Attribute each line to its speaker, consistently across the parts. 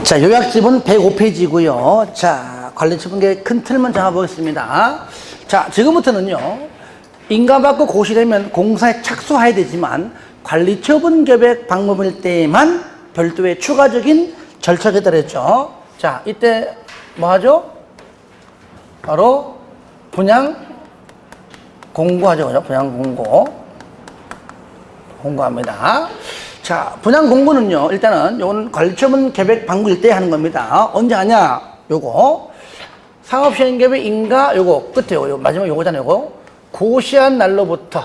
Speaker 1: 자, 요약집은 105페이지고요. 자, 관리처분계 큰 틀만 잡아보겠습니다. 자, 지금부터는요, 인가받고 고시되면 공사에 착수해야 되지만 관리처분 계획 방법일 때만 별도의 추가적인 절차에 따르죠. 자, 이때 뭐 하죠? 바로 분양 공고하죠. 그죠? 분양 공고합니다. 자, 분양 공고는요, 일단은 요건 관리처분 계획 방법일 때 하는 겁니다. 언제 하냐? 요거 사업시행 계획 인가 요거 끝에 요 마지막 요거잖아요. 요거 고시한 날로부터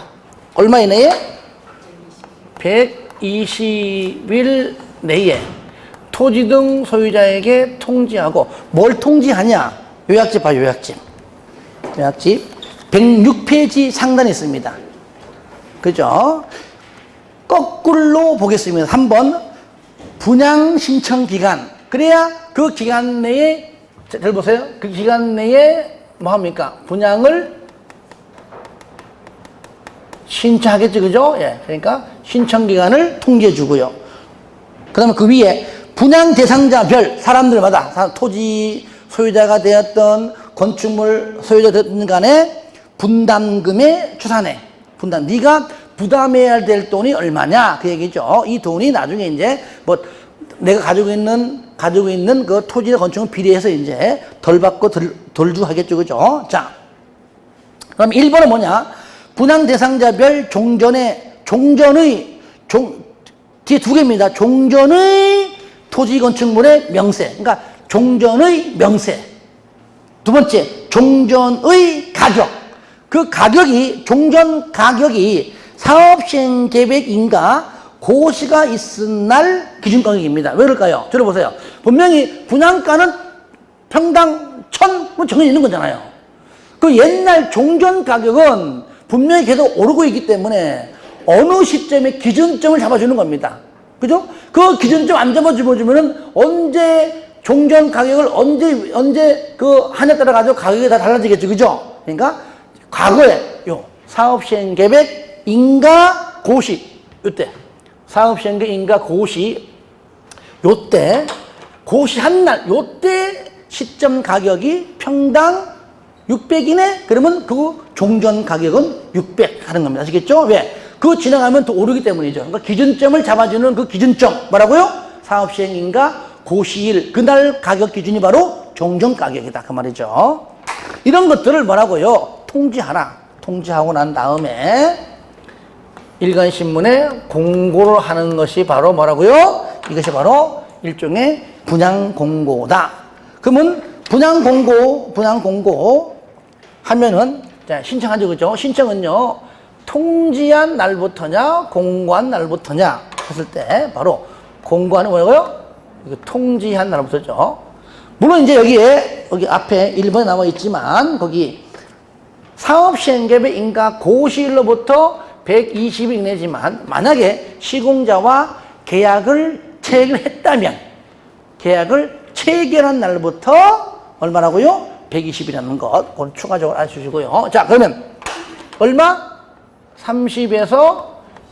Speaker 1: 얼마 이내에? 120일 내에 토지 등 소유자에게 통지하고, 뭘 통지하냐? 요약집 봐, 요약집 106페이지 상단에 있습니다. 그죠? 거꾸로 보겠습니다. 3번 분양 신청 기간. 그래야 그 기간 내에, 잘 보세요. 그 기간 내에 뭐 합니까? 분양을 신청하겠죠. 그죠? 예. 그러니까 신청 기간을 통지해 주고요. 그 다음에 그 위에 분양 대상자별 사람들마다 토지 소유자가 되었던 건축물 소유자 되었던 간에 분담금의 추산액. 분담. 네가 부담해야 될 돈이 얼마냐? 그 얘기죠. 이 돈이 나중에 이제 뭐 내가 가지고 있는 그 토지의 건축물 비례해서 이제 덜 받고 덜 주 하겠죠. 그죠? 자. 그럼 1번은 뭐냐? 분양 대상자별 뒤에 두 개입니다. 종전의 토지 건축물의 명세. 그러니까 종전의 명세. 두 번째, 종전의 가격. 그 가격이, 종전 가격이 사업시행 계획 인가 고시가 있은 날 기준 가격입니다. 왜 그럴까요? 들어보세요. 분명히 분양가는 평당 1,000 정해져 있는 거잖아요. 그 옛날 종전 가격은 분명히 계속 오르고 있기 때문에 어느 시점에 기준점을 잡아주는 겁니다. 그죠? 그 기준점 안 잡아주면은 언제 종전 가격을 언제 그 하냐에 따라 가지고 가격이 다 달라지겠죠. 그죠? 그러니까 과거에 요 사업시행 계획 인가 고시 요때 사업시행 계획 인가 고시 요때 고시한 날 요때 시점 가격이 평당 600이네? 그러면 그 종전 가격은 600 하는 겁니다. 아시겠죠? 왜? 그거 지나가면 더 오르기 때문이죠. 그러니까 기준점을 잡아주는 그 기준점 뭐라고요? 사업시행 인가 고시일 그날 가격 기준이 바로 종전 가격이다 그 말이죠. 이런 것들을 뭐라고요? 통지하고 난 다음에 일간신문에 공고를 하는 것이 바로 뭐라고요? 이것이 바로 일종의 분양 공고다. 그러면 분양 공고 하면은 자, 신청하죠. 그죠? 신청은요, 통지한 날부터냐, 공고한 날부터냐 했을 때 바로 공고하는 뭐라고요? 통지한 날부터죠. 물론 이제 여기 앞에 1번에 나와 있지만 거기 사업시행계획 인가 고시일로부터 120일 이내지만 만약에 시공자와 계약을 체결했다면 계약을 체결한 날부터 얼마라고요? 120이라는 것, 그건 추가적으로 알려주시고요. 자, 그러면 얼마? 30에서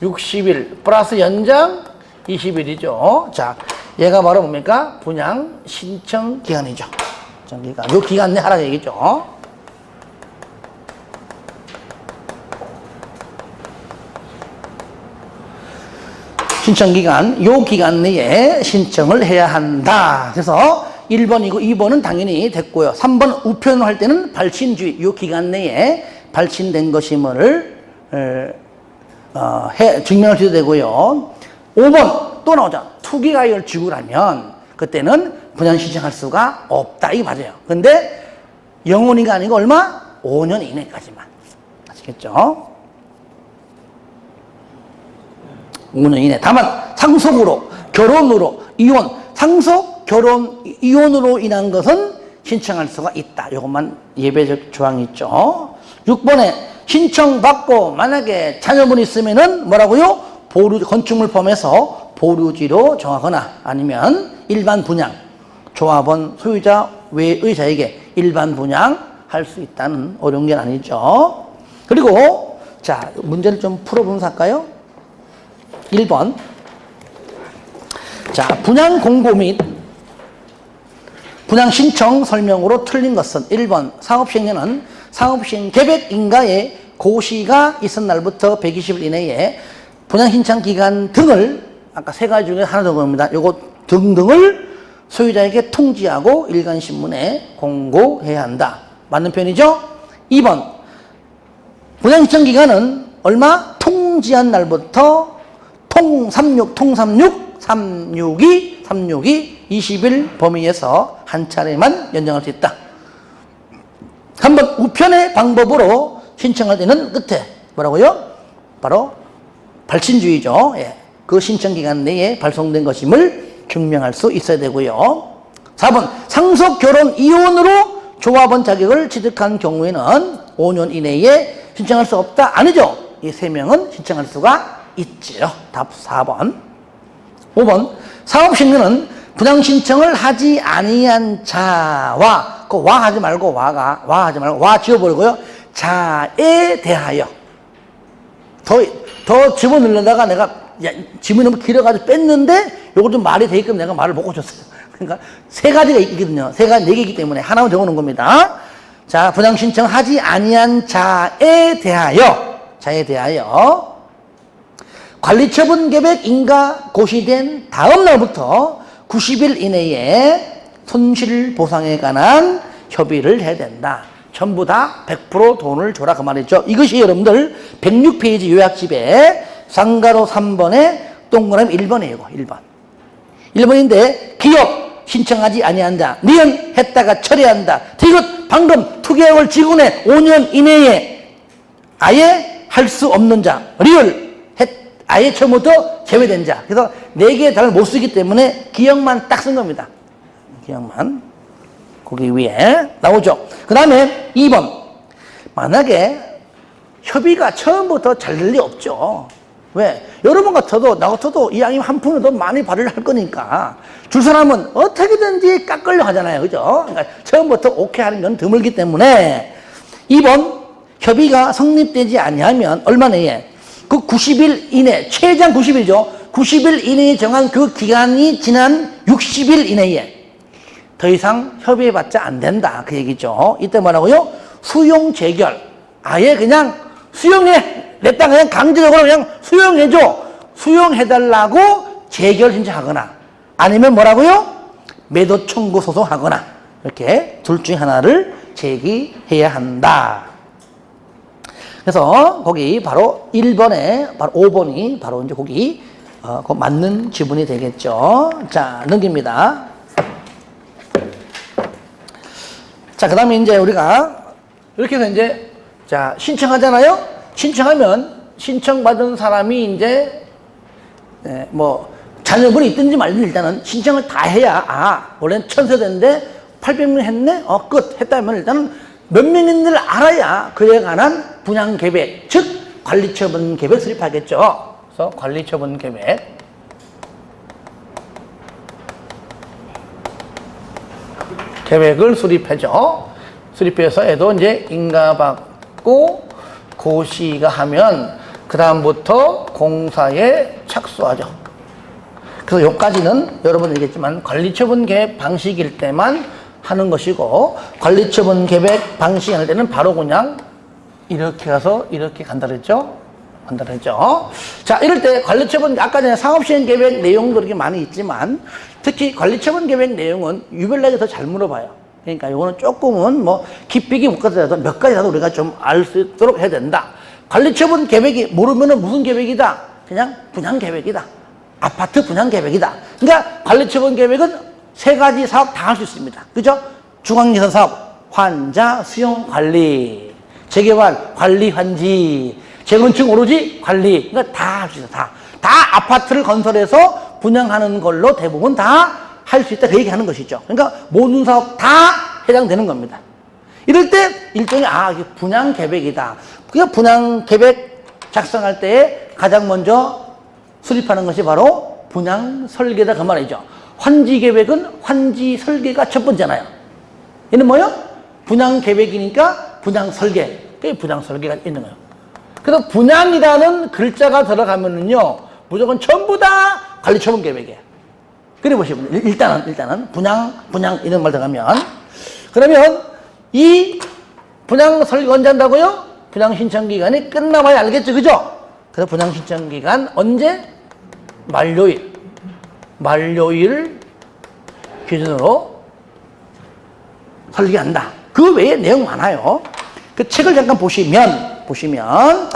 Speaker 1: 60일 플러스 연장 20일이죠. 자, 얘가 바로 뭡니까? 분양 신청 기간이죠. 기간. 요 기간 내 하라는 얘기죠. 신청 기간, 요 기간 내에 신청을 해야 한다. 그래서 1번이고 2번은 당연히 됐고요. 3번 우편을 할 때는 발신주의, 요 기간 내에 발신된 것임을 증명할 수 되고요. 5번 또 나오자. 투기가액을 지불하면 그때는 분양 신청할 수가 없다. 이게 맞아요. 근데 영원히가 아니고 얼마? 5년 이내까지만. 아시겠죠? 5년 이내. 다만 상속으로, 결혼으로, 이혼, 상속, 결혼, 이혼으로 인한 것은 신청할 수가 있다. 이것만 예외적 조항이 있죠. 6번에 신청받고 만약에 자녀분이 있으면은 뭐라고요? 건축물 포함해서 보류지로 정하거나 아니면 일반 분양, 조합원 소유자 외의 자에게 일반 분양할 수 있다는 어려운 게 아니죠. 그리고 자, 문제를 좀 풀어보면서 할까요? 1번. 자, 분양 공고 및 분양 신청 설명으로 틀린 것은 1번 사업시행령은 사업시행 계획 인가에 고시가 있은 날부터 120일 이내에 분양 신청 기간 등을 아까 세 가지 중에 하나 더 겁니다. 요거 등등을 소유자에게 통지하고 일간신문에 공고해야 한다. 맞는 표현이죠? 2번 분양 신청 기간은 얼마? 통지한 날부터 통36, 20일 범위에서 한 차례만 연장할 수 있다. 한번 우편의 방법으로 신청할 때는 끝에 뭐라고요? 바로 발신주의죠. 예. 그 신청 기간 내에 발송된 것임을 증명할 수 있어야 되고요. 4번 상속 결혼 이혼으로 조합원 자격을 취득한 경우에는 5년 이내에 신청할 수 없다. 아니죠. 이 세 명은 신청할 수가 있지요. 답 4번. 5번 사업시행령은 분양 신청을 하지 아니한 자와 그 와 하지 말고 와 지워버리고요. 자에 대하여 더 집어넣으려다가 내가 지문이 너무 길어가지고 뺐는데 요걸 좀 말이 되게끔 내가 말을 못 고쳤어요. 그러니까 세 가지가 있거든요. 세 가지 4개이기 때문에 하나만 적어놓은 겁니다. 자, 분양 신청하지 아니한 자에 대하여 관리처분 계획 인가 고시된 다음 날부터 90일 이내에 손실 보상에 관한 협의를 해야 된다. 전부 다 100% 돈을 줘라 그 말이죠. 이것이 여러분들 106페이지 요약집에 상가로 3번에 동그라미 1번이에요. 1번인데 기업 신청하지 아니한다. 니은 했다가 처리한다. 디귿 방금 투기약을 지구내 5년 이내에 아예 할 수 없는 자. 리을 아예 처음부터 제외된 자. 그래서 4개의 단어를 못 쓰기 때문에 기억만 딱 쓴 겁니다. 기억만. 거기 위에 나오죠. 그 다음에 2번. 만약에 협의가 처음부터 잘 될 리 없죠. 왜? 여러분 같아도 나 같아도 이왕이면 한 푼을 더 많이 받으려 할 거니까 줄 사람은 어떻게든지 깎으려 하잖아요. 그죠? 그러니까 처음부터 오케이 하는 건 드물기 때문에 2번 협의가 성립되지 아니하면 얼마 내에 그 90일 이내 최장 90일이죠. 90일 이내에 정한 그 기간이 지난 60일 이내에 더 이상 협의해봤자 안 된다. 그 얘기죠. 이때 뭐라고요? 수용 재결. 아예 그냥 수용해. 내 땅 그냥 강제적으로 그냥 수용해줘. 수용해달라고 재결 신청하거나 아니면 뭐라고요? 매도 청구 소송하거나 이렇게 둘 중에 하나를 제기해야 한다. 그래서 거기 바로 1번에 바로 5번이 바로 이제 거기 그 맞는 지문이 되겠죠. 자, 넘깁니다. 자, 그 다음에 이제 우리가 이렇게 해서 이제 자, 신청하잖아요. 신청하면 신청받은 사람이 이제 뭐 자녀분이 있든지 말든지 일단은 신청을 다 해야 원래는 1000세대인데 800명 했네? 끝 했다면 일단은 몇 명인지를 알아야 그에 관한 분양계획 즉 관리처분 계획 수립하겠죠. 그래서 관리처분 계획을 수립하죠. 수립해서 애도 이제 인가받고 고시가 하면 그 다음부터 공사에 착수하죠. 그래서 여기까지는 여러분 얘기했지만 관리처분 계획 방식일 때만 하는 것이고 관리처분 계획 방식이 할 때는 바로 그냥 이렇게 가서 이렇게 간다 그랬죠. 자, 이럴 때 관리처분 아까 전에 상업시행 계획 내용도 이렇게 많이 있지만 특히 관리처분 계획 내용은 유별나게 더 잘 물어봐요. 그러니까 이거는 조금은 뭐 깊이 못 가더라도 몇 가지라도 우리가 좀 알 수 있도록 해야 된다. 관리처분 계획이 모르면은 무슨 계획이다? 그냥 분양 계획이다. 아파트 분양 계획이다. 그러니까 관리처분 계획은 3가지 사업 다 할 수 있습니다. 그죠? 중앙예산 사업, 환자 수용 관리, 재개발 관리 환지, 재건축 오로지 관리. 그러니까 다 할 수 있어. 다 아파트를 건설해서 분양하는 걸로 대부분 다 할 수 있다. 그 얘기 하는 것이죠. 그러니까 모든 사업 다 해당되는 겁니다. 이럴 때 일종의 이게 분양 계획이다. 그러니까 분양 계획 작성할 때 가장 먼저 수립하는 것이 바로 분양 설계다 그 말이죠. 환지 계획은 환지 설계가 첫 번째잖아요. 얘는 뭐요? 분양 계획이니까 분양 설계. 그게 분양 설계가 있는 거예요. 그래서 분양이라는 글자가 들어가면은요, 무조건 전부 다 관리처분 계획이에요. 그래 보시면 일단은 분양 이런 말 들어가면 그러면 이 분양 설계 언제 한다고요? 분양 신청 기간이 끝나봐야 알겠죠, 그죠? 그래서 분양 신청 기간 언제? 만료일 기준으로 설계한다. 그 외에 내용 많아요. 그 책을 잠깐 보시면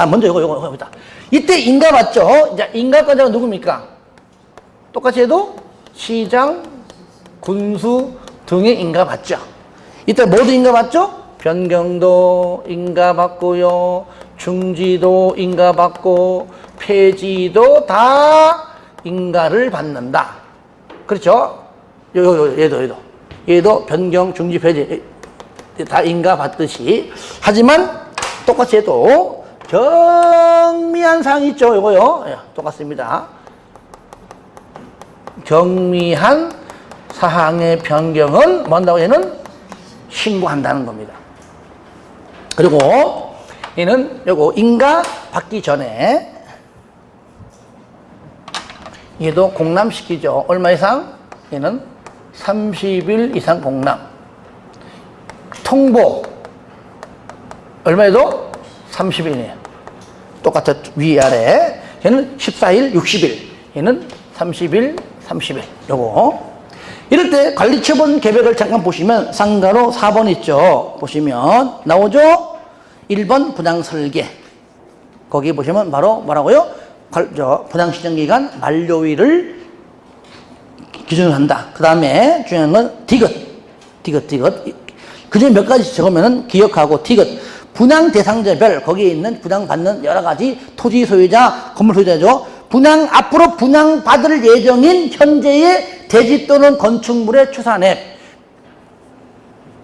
Speaker 1: 먼저 요거다. 이때 인가 맞죠? 이제 인가권자가 누굽니까? 똑같이 해도 시장, 군수 등의 인가 받죠. 이때 모두 인가 받죠? 변경도 인가 받고요, 중지도 인가 받고, 폐지도 다 인가를 받는다. 그렇죠? 얘도 변경, 중지, 폐지 다 인가 받듯이. 하지만 똑같이 해도 경미한 사항이 있죠. 요거요. 똑같습니다. 경미한 사항의 변경은 뭔다고? 얘는 신고한다는 겁니다. 그리고 얘는 요거 인가 받기 전에 얘도 공람시키죠. 얼마 이상? 얘는 30일 이상 공람. 통보 얼마에도? 30일이에요. 똑같아. 위아래. 얘는 14일, 60일. 얘는 30일, 30일. 요거. 이럴 때 관리처분 계획을 잠깐 보시면 상가로 4번 있죠. 보시면 나오죠? 1번 분양 설계. 거기 보시면 바로 뭐라고요? 분양 시정 기간 만료일을 기준으로 한다. 그 다음에 중요한 건 디귿. 그 중에 몇 가지 적으면 기억하고 디귿. 분양 대상자별 거기에 있는 분양받는 여러 가지 토지 소유자, 건물 소유자죠. 앞으로 분양받을 예정인 현재의 대지 또는 건축물의 추산액.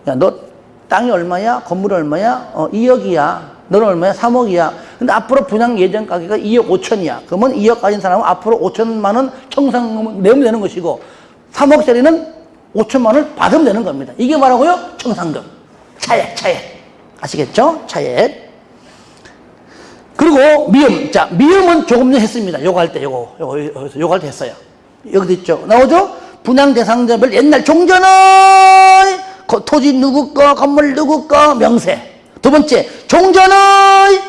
Speaker 1: 야, 너 땅이 얼마야? 건물이 얼마야? 2억이야. 너는 얼마야? 3억이야. 근데 앞으로 분양 예정 가격이 2억 5천이야. 그러면 2억 가진 사람은 앞으로 5천만 원 청산금을 내면 되는 것이고 3억짜리는 5천만 원을 받으면 되는 겁니다. 이게 뭐라고요? 청산금. 차액. 아시겠죠? 차액. 그리고 미음. 자, 미음은 조금 전에 했습니다. 요거 할 때 했어요. 여기도 있죠. 나오죠? 분양 대상자별 옛날 종전의 토지 누구 거, 건물 누구 거, 명세. 두 번째, 종전의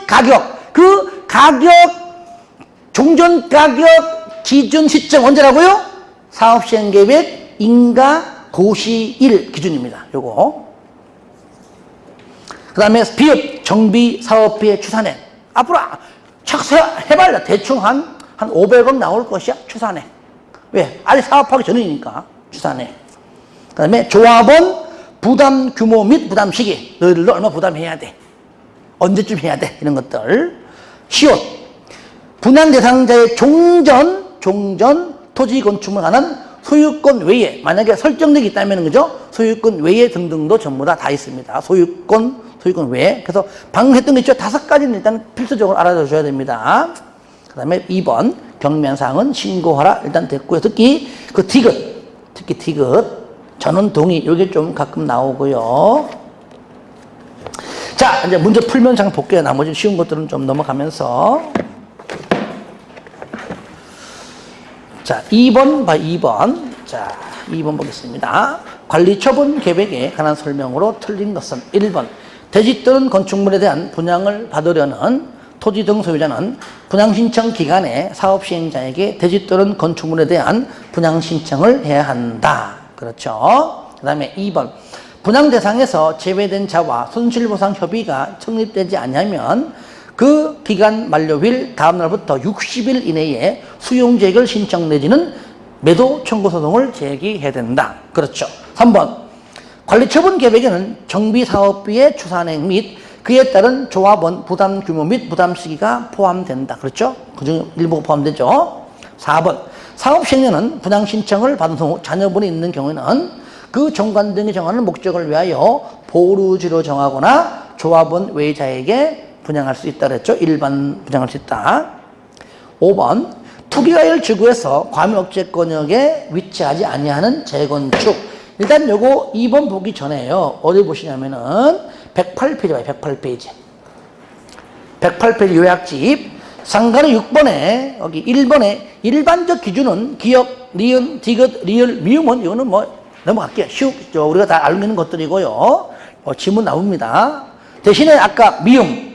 Speaker 1: 가격. 그 가격, 종전 가격 기준 시점 언제라고요? 사업시행 계획 인가 고시일 기준입니다. 요거. 그 다음에 비읍, 정비, 사업비의 추산액. 앞으로 착 해봐야 대충 한 500억 나올 것이야, 추산액. 왜? 아직 사업하기 전이니까, 추산액. 그 다음에 조합원, 부담 규모 및 부담 시기. 너희들도 얼마 부담해야 돼. 언제쯤 해야 돼. 이런 것들. 시옷. 분양 대상자의 종전 토지 건축물에 관한 소유권 외에, 만약에 설정되어 있다면, 그죠? 소유권 외에 등등도 전부 다 있습니다. 소유권 외에. 그래서 방금 했던 거 있죠? 5가지는 일단 필수적으로 알아둬줘야 됩니다. 그 다음에 2번, 경면사항은 신고하라. 일단 됐고요. 특히 디귿. 전원 동의. 요게 좀 가끔 나오고요. 자, 이제 문제 풀면 잠깐 볼게요. 나머지 쉬운 것들은 좀 넘어가면서. 자, 2번. 자, 2번 보겠습니다. 관리처분 계획에 관한 설명으로 틀린 것은 1번. 대지 또는 건축물에 대한 분양을 받으려는 토지 등 소유자는 분양신청 기간에 사업시행자에게 대지 또는 건축물에 대한 분양신청을 해야 한다. 그렇죠. 그 다음에 2번. 분양 대상에서 제외된 자와 손실보상 협의가 성립되지 않으면 그 기간 만료일 다음 날부터 60일 이내에 수용재결 신청 내지는 매도 청구 소송을 제기해야 된다. 그렇죠. 3번. 관리처분 계획에는 정비사업비의 추산액 및 그에 따른 조합원 부담 규모 및 부담 시기가 포함된다. 그렇죠? 그중 일부가 포함되죠. 4번. 사업시행자는 분양 신청을 받은 후 자녀분이 있는 경우에는 그 정관 등이 정하는 목적을 위하여 보루지로 정하거나 조합원 외자에게 분양할 수 있다 그랬죠. 일반 분양할 수 있다. 5번. 투기가율 지구에서 과밀억제권역에 위치하지 아니하는 재건축. 일단 요거 2번 보기 전에요. 어디 보시냐면은 108페이지 봐요. 108페이지. 108페이지 요약집. 상가는 6번에 여기 1번에 일반적 기준은 기역 니은, 디귿, 리을, 미음은 이거는 뭐 넘어갈게요. 쉽죠. 우리가 다 알고 있는 것들이고요. 지문 나옵니다. 대신에 아까 미음.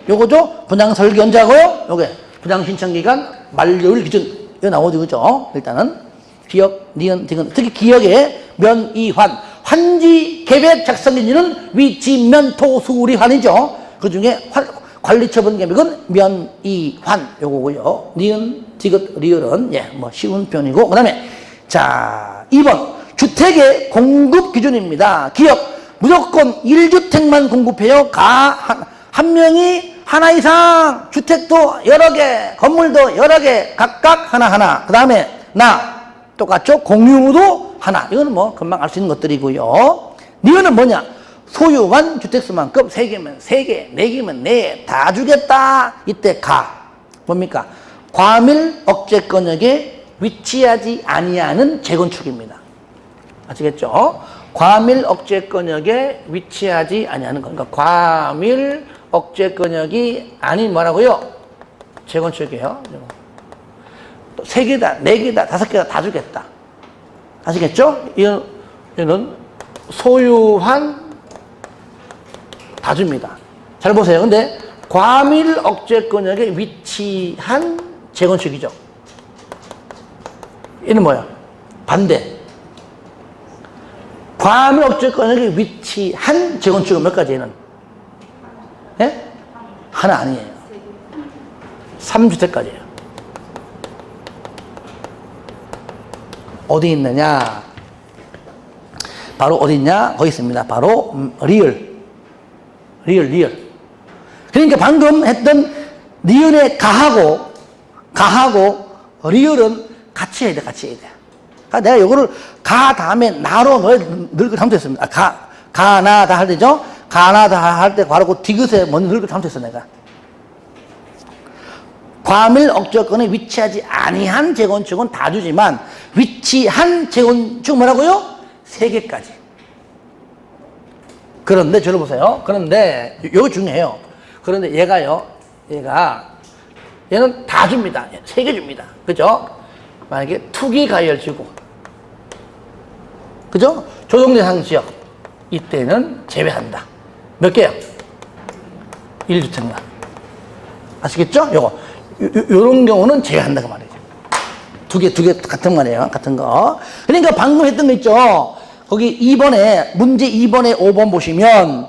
Speaker 1: 요거죠. 분양설계원자고요. 요게 분양신청기간 만료일 기준. 이거 나오죠. 그죠? 일단은 기역, 니은, 디귿. 특히 기역에 면, 이, 환지 계획 작성 기준은 위치, 면, 토, 수, 리, 환이죠. 그 중에 관리처분 계획은 면, 이, 환 요거고요. 니은, 디귿, 리을은 뭐 쉬운 편이고. 그다음에 자, 2번 주택의 공급 기준입니다. 기역 무조건 1주택만 공급해요. 한 명이 하나 이상, 주택도 여러 개, 건물도 여러 개, 각각 하나. 그 다음에 똑같죠? 공유도 하나. 이거는 뭐 금방 알 수 있는 것들이고요. 니은은 뭐냐? 소유한 주택수만큼 3개면 3개, 4개면 4개 다 주겠다. 이때 뭡니까? 과밀 억제권역에 위치하지 아니하는 재건축입니다. 아시겠죠? 과밀 억제권역에 위치하지 아니하는 거. 그러니까 과밀 억제권역이 아닌 뭐라고요? 재건축이에요. 3개다, 4개다, 5개다 다 주겠다. 아시겠죠? 이거는 소유한 다 줍니다. 잘 보세요. 근데 과밀 억제권역에 위치한 재건축이죠. 이는 뭐야? 반대. 과밀 억제권역에 위치한 재건축은 몇 가지는? 예? 하나 아니에요. 3주택까지예요. 어디 있느냐? 바로 어디 있냐? 거기 있습니다. 바로 리을. 그러니까 방금 했던 니은의 가하고 리을은 같이 해야 돼. 그러니까 내가 이거를 가 다음에 나로 넣을 잘못했습니다. 가나다 할 때죠. 가나다 할 때 바로 그 디귿에 먼저 넣을 잘못했어 내가. 과밀 억제권에 위치하지 아니한 재건축은 다 주지만 위치한 재건축 뭐라고요? 3개까지. 그런데 저를 보세요. 그런데 이거 중요해요. 그런데 얘는 다 줍니다. 3개 줍니다. 그죠? 만약에 투기 가열 주고, 그죠? 조정대상 지역 이때는 제외한다. 몇 개요? 1주택만. 아시겠죠? 요런 경우는 제외한다 그 말이죠. 두 개 같은 말이에요. 같은 거. 그러니까 방금 했던 거 있죠? 거기 2번에 문제 2번에 5번 보시면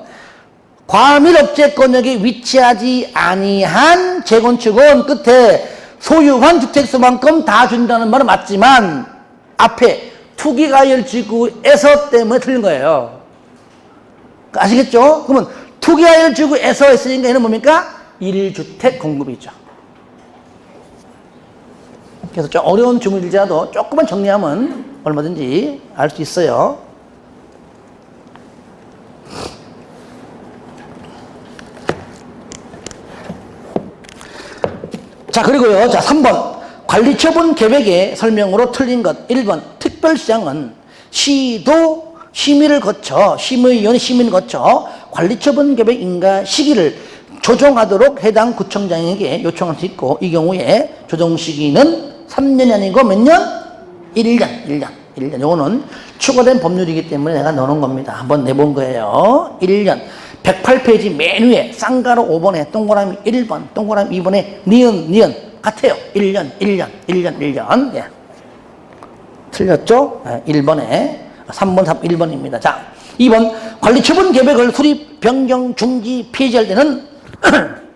Speaker 1: 과밀 억제권역에 위치하지 아니한 재건축은 끝에 소유한 주택수만큼 다 준다는 말은 맞지만 앞에 투기가열지구에서 때문에 틀린 거예요. 아시겠죠? 그러면 투기가열지구에서 했으니까 얘는 뭡니까? 1주택 공급이죠. 그래서 좀 어려운 주문일지라도 조금만 정리하면 얼마든지 알 수 있어요. 자, 그리고요. 자, 3번. 관리처분 계획의 설명으로 틀린 것. 1번. 특별시장은 시도 심의를 거쳐, 심의위원회 심의를 거쳐 관리처분 계획 인가 시기를 조정하도록 해당 구청장에게 요청할 수 있고, 이 경우에 조정 시기는 3년이 아니고 몇 년? 1년. 요거는 추가된 법률이기 때문에 내가 넣어놓은 겁니다. 한번 내본 거예요. 1년. 108페이지 맨 위에 쌍가로 5번에 동그라미 1번, 동그라미 2번에 니은 같아요. 1년. 예. 틀렸죠? 1번에 3번, 1번입니다. 자, 2번 관리처분 계획을 수립, 변경, 중지, 폐지할 때는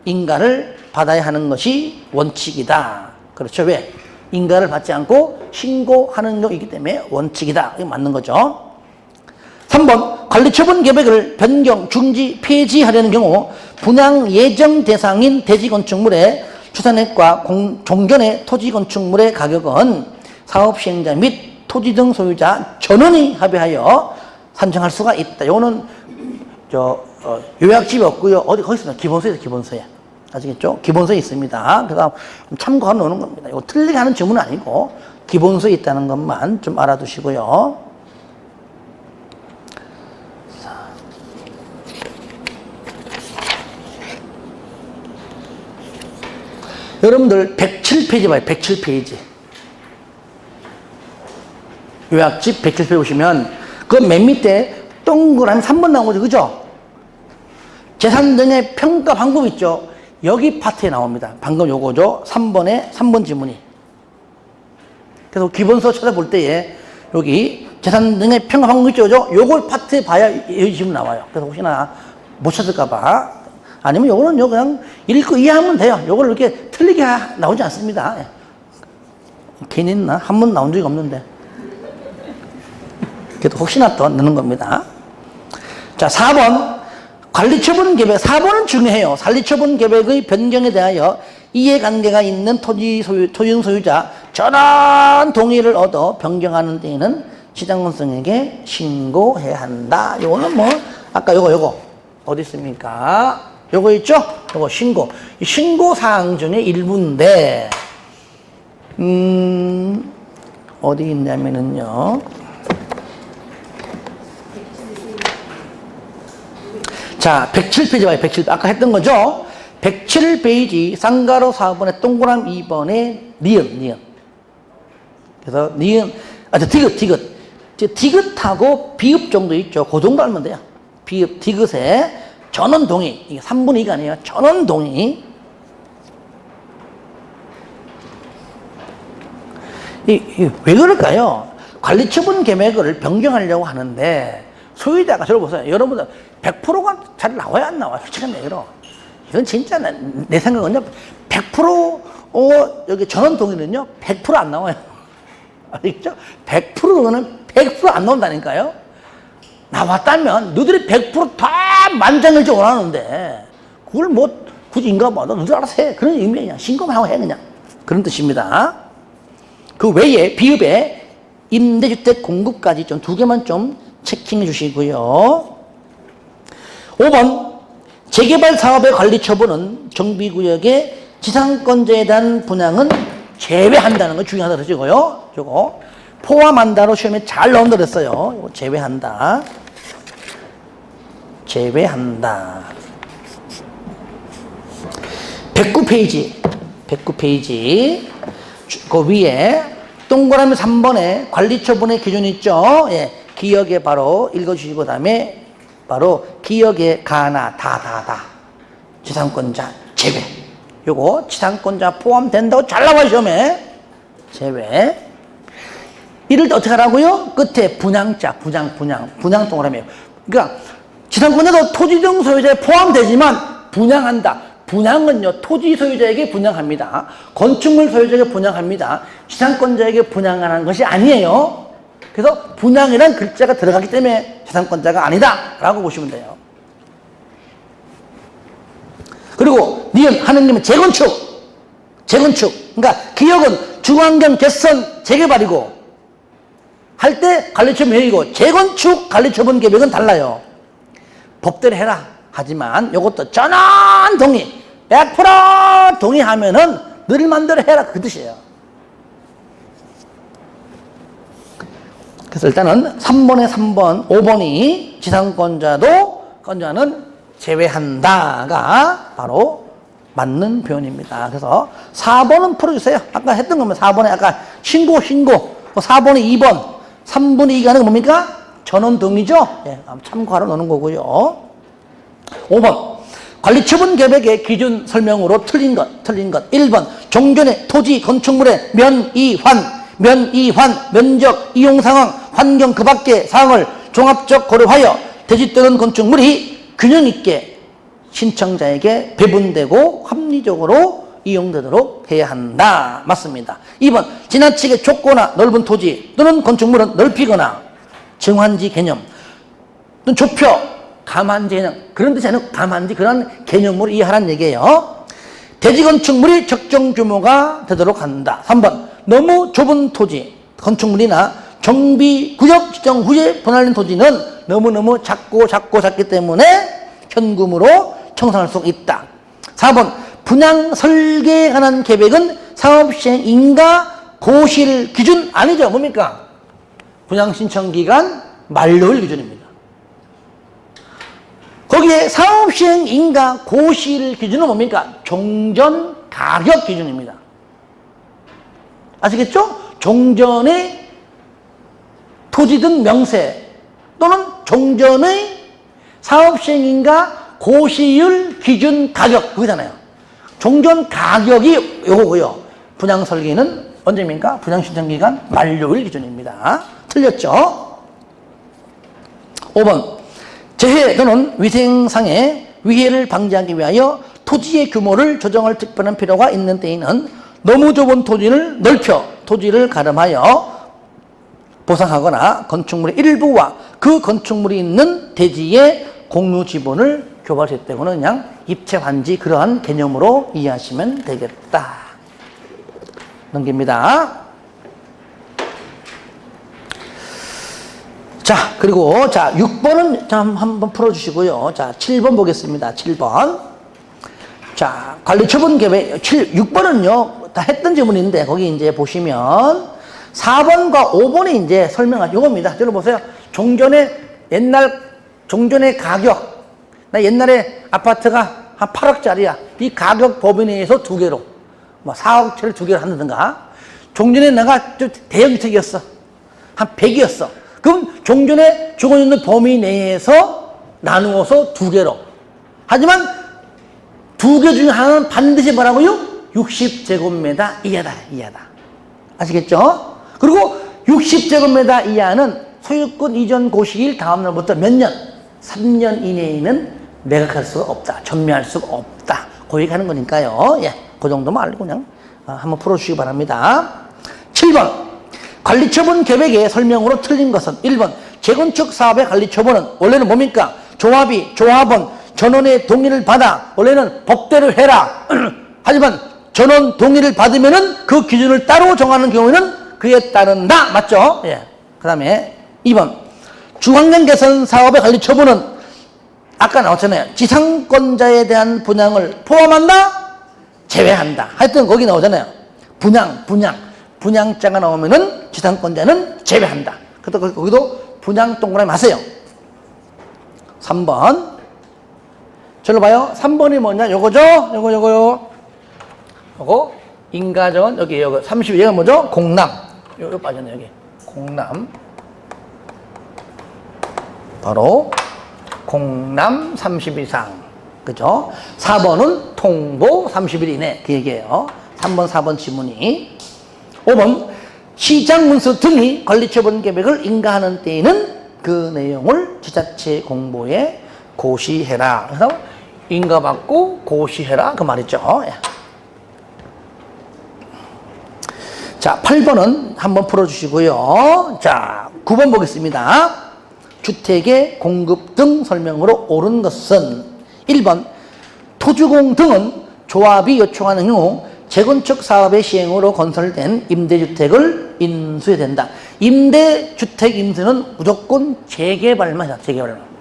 Speaker 1: 인가를 받아야 하는 것이 원칙이다. 그렇죠? 왜? 인가를 받지 않고 신고하는 경우이기 때문에 원칙이다. 이게 맞는 거죠. 3번 관리처분 계획을 변경, 중지, 폐지하려는 경우 분양 예정 대상인 대지건축물의 추산액과 종전의 토지건축물의 가격은 사업시행자 및 토지 등 소유자 전원이 합의하여 산정할 수가 있다. 이거는 요약집이 없고요. 거기 있습니다. 기본서에. 아시겠죠? 기본서에 있습니다. 그래서 참고하러 놓는 겁니다. 이거 틀리게 하는 질문은 아니고 기본서에 있다는 것만 좀 알아두시고요. 여러분들 107페이지 봐요. 107페이지. 요약집 170에 보시면 그 맨 밑에 동그라미 3번 나온 거죠. 그죠? 재산 등의 평가 방법 있죠. 여기 파트에 나옵니다. 방금 요거죠. 3번 지문이. 그래서 기본서 찾아볼 때에 여기 재산 등의 평가 방법 있죠. 요걸 파트에 봐야 이 지문 나와요. 그래서 혹시나 못 찾을까봐. 아니면 요거는 그냥 읽고 이해하면 돼요. 요걸 이렇게 틀리게 나오지 않습니다. 괜히 있나? 한 번 나온 적이 없는데. 그래도 혹시나 또 넣는 겁니다. 자, 4번. 관리처분 계획. 4번은 중요해요. 관리처분 계획의 변경에 대하여 이해관계가 있는 토지용 소유자 전원 동의를 얻어 변경하는 데에는 지장건성에게 신고해야 한다. 요거는 뭐, 아까 요거. 어디 있습니까? 요거 있죠? 요거 신고. 이 신고사항 중에 일부인데, 어디 있냐면은요. 자, 107페이지 봐요. 107. 아까 했던 거죠? 107페이지 쌍가로 4번에 동그라미 2번에 니은. 그래서 니은, 디귿. 디귿하고 비읍 정도 있죠. 그 정도 알면 돼요. 비읍, 디귿에 전원 동의. 이게 3분의 2가 아니에요. 전원 동의. 왜 그럴까요? 관리처분 계획을 변경하려고 하는데 소유자가 저를 보세요. 여러분들 100%가 잘 나와야 안 나와요. 솔직한 얘기로. 이건 진짜 내 생각은요. 100% 여기 전원 동의는요. 100% 안 나와요. 알겠죠? 100%는 100% 안 나온다니까요. 나왔다면 너희들이 100%다 만장일치 원하는데 그걸 뭐 굳이 인가 봐. 너희들 알아서 해. 그런 의미야. 신고만 하고 해 그냥. 그런 뜻입니다. 그 외에 비읍에 임대주택 공급까지 좀 2개만 좀 체킹해 주시고요. 5번 재개발 사업의 관리 처분은 정비구역의 지상권자에 대한 분양은 제외한다는 거 중요하다 그러시고요. 저거 포함한다로 시험에 잘 나온다 그랬어요. 이거 제외한다. 109페이지 그 위에 동그라미 3번에 관리처분의 기준 있죠. 예, 기억에 바로 읽어주시고 그다음에 바로 기억에 가나 다 지상권자 제외. 요거 지상권자 포함된다고 잘 나와요 시험에. 제외. 이럴 때 어떻게 하라고요? 끝에 분양자 분양 동그라미에요. 그러니까 지상권자도 토지등 소유자에 포함되지만 분양한다. 분양은요, 토지 소유자에게 분양합니다. 건축물 소유자에게 분양합니다. 지상권자에게 분양하는 것이 아니에요. 그래서 분양이란 글자가 들어가기 때문에 지상권자가 아니다라고 보시면 돼요. 그리고 니은 하느님은 재건축. 그러니까 기역은 중환경 개선 재개발이고 할 때 관리처분 계획이고 재건축 관리처분 계획은 달라요. 법대로 해라. 하지만 이것도 전원 동의 100% 동의하면은 늘 맘대로 해라 그 뜻이에요. 그래서 일단은 3번, 5번이 지상권자는 제외한다가 바로 맞는 표현입니다. 그래서 4번은 풀어주세요. 아까 했던 거면 4번에 아까 신고 4번에 2번 3분의 2가 아니라 뭡니까? 전원 동의죠? 예, 참고하러 놓는 거고요. 5번 관리처분 계획의 기준 설명으로 틀린 것 1번 종전의 토지 건축물의 면이환 면적 이용 상황 환경 그 밖의 사항을 종합적 고려하여 대지되는 건축물이 균형 있게 신청자에게 배분되고 합리적으로 이용되도록 해야 한다. 맞습니다. 2번 지나치게 좁거나 넓은 토지 또는 건축물은 넓히거나 정환지 개념 또는 좁혀 감한지 개념 그런 뜻이 아니고 감한지 그런 개념으로 이해하라는 얘기예요. 대지 건축물이 적정 규모가 되도록 한다. 3번 너무 좁은 토지 건축물이나 정비구역 지정 후에 분할된 토지는 너무너무 작기 때문에 현금으로 청산할 수 있다. 4번 분양 설계에 관한 계획은 사업시행 인가 고시일 기준 아니죠. 뭡니까? 분양 신청 기간 만료일 기준입니다. 거기에 사업시행 인가 고시일 기준은 뭡니까? 종전 가격 기준입니다. 아시겠죠? 종전의 토지 등 명세 또는 종전의 사업시행인가 고시율 기준 가격 그거잖아요. 종전 가격이 요거고요. 분양 설계는 언제입니까? 분양 신청 기간 만료일 기준입니다. 틀렸죠? 5번 재해 또는 위생상의 위해를 방지하기 위하여 토지의 규모를 조정할 특별한 필요가 있는 때에는 너무 좁은 토지를 넓혀 토지를 가름하여 보상하거나 건축물의 일부와 그 건축물이 있는 대지의 공유 지분을 교부할 수 있다고는 그냥 입체 환지 그러한 개념으로 이해하시면 되겠다. 넘깁니다. 자, 그리고 자 6번은 한번 풀어주시고요. 자 7번 보겠습니다. 7번. 자 관리처분 계획 6번은요 다 했던 질문인데 거기 이제 보시면 4번과 5번이 이제 설명한 요겁니다. 들어보세요. 종전의 가격. 나 옛날에 아파트가 한 8억짜리야. 이 가격 범위 내에서 두 개로, 뭐 4억짜리 두 개로 한다든가. 종전에 내가 좀 대형 주택이었어. 한 100이었어. 그럼 종전에 주거 있는 범위 내에서 나누어서 두 개로. 하지만 두 개 중에 하나는 반드시 뭐라고요? 60제곱미터 이하다. 아시겠죠? 그리고 60제곱미터 이하는 소유권 이전 고시일 다음 날부터 몇 년? 3년 이내에는 매각할 수가 없다. 전매할 수가 없다. 그 얘기 하는 거니까요. 예, 그 정도만 알고 그냥 한번 풀어주시기 바랍니다. 7번. 관리처분 계획의 설명으로 틀린 것은 1번. 재건축 사업의 관리처분은 원래는 뭡니까? 조합원, 전원의 동의를 받아 원래는 법대로 해라. 하지만 전원 동의를 받으면은 그 기준을 따로 정하는 경우에는 그에 따른다. 맞죠? 예. 그 다음에 2번. 주환경 개선 사업의 관리 처분은 아까 나왔잖아요. 지상권자에 대한 분양을 포함한다? 제외한다. 하여튼 거기 나오잖아요. 분양자가 나오면은 지상권자는 제외한다. 그래서 거기도 분양 동그라미 마세요. 3번. 저로 봐요. 3번이 뭐냐? 요거죠? 요거. 인가전, 여기 30, 얘가 뭐죠? 공남. 여기 빠졌네, 여기. 공남. 바로, 공남 30일 이상. 그죠? 4번은 통보 30일 이내. 그 얘기예요. 3번, 4번 지문이. 5번, 시장 문서 등이 관리처분 계획을 인가하는 때에는 그 내용을 지자체 공보에 고시해라. 그래서 인가받고 고시해라. 그 말이죠. 자, 8번은 한번 풀어주시고요. 자, 9번 보겠습니다. 주택의 공급 등 설명으로 옳은 것은 1번, 토주공 등은 조합이 요청하는 경우 재건축 사업의 시행으로 건설된 임대주택을 인수해야 된다. 임대주택 인수는 무조건 재개발만 해요. 재개발만.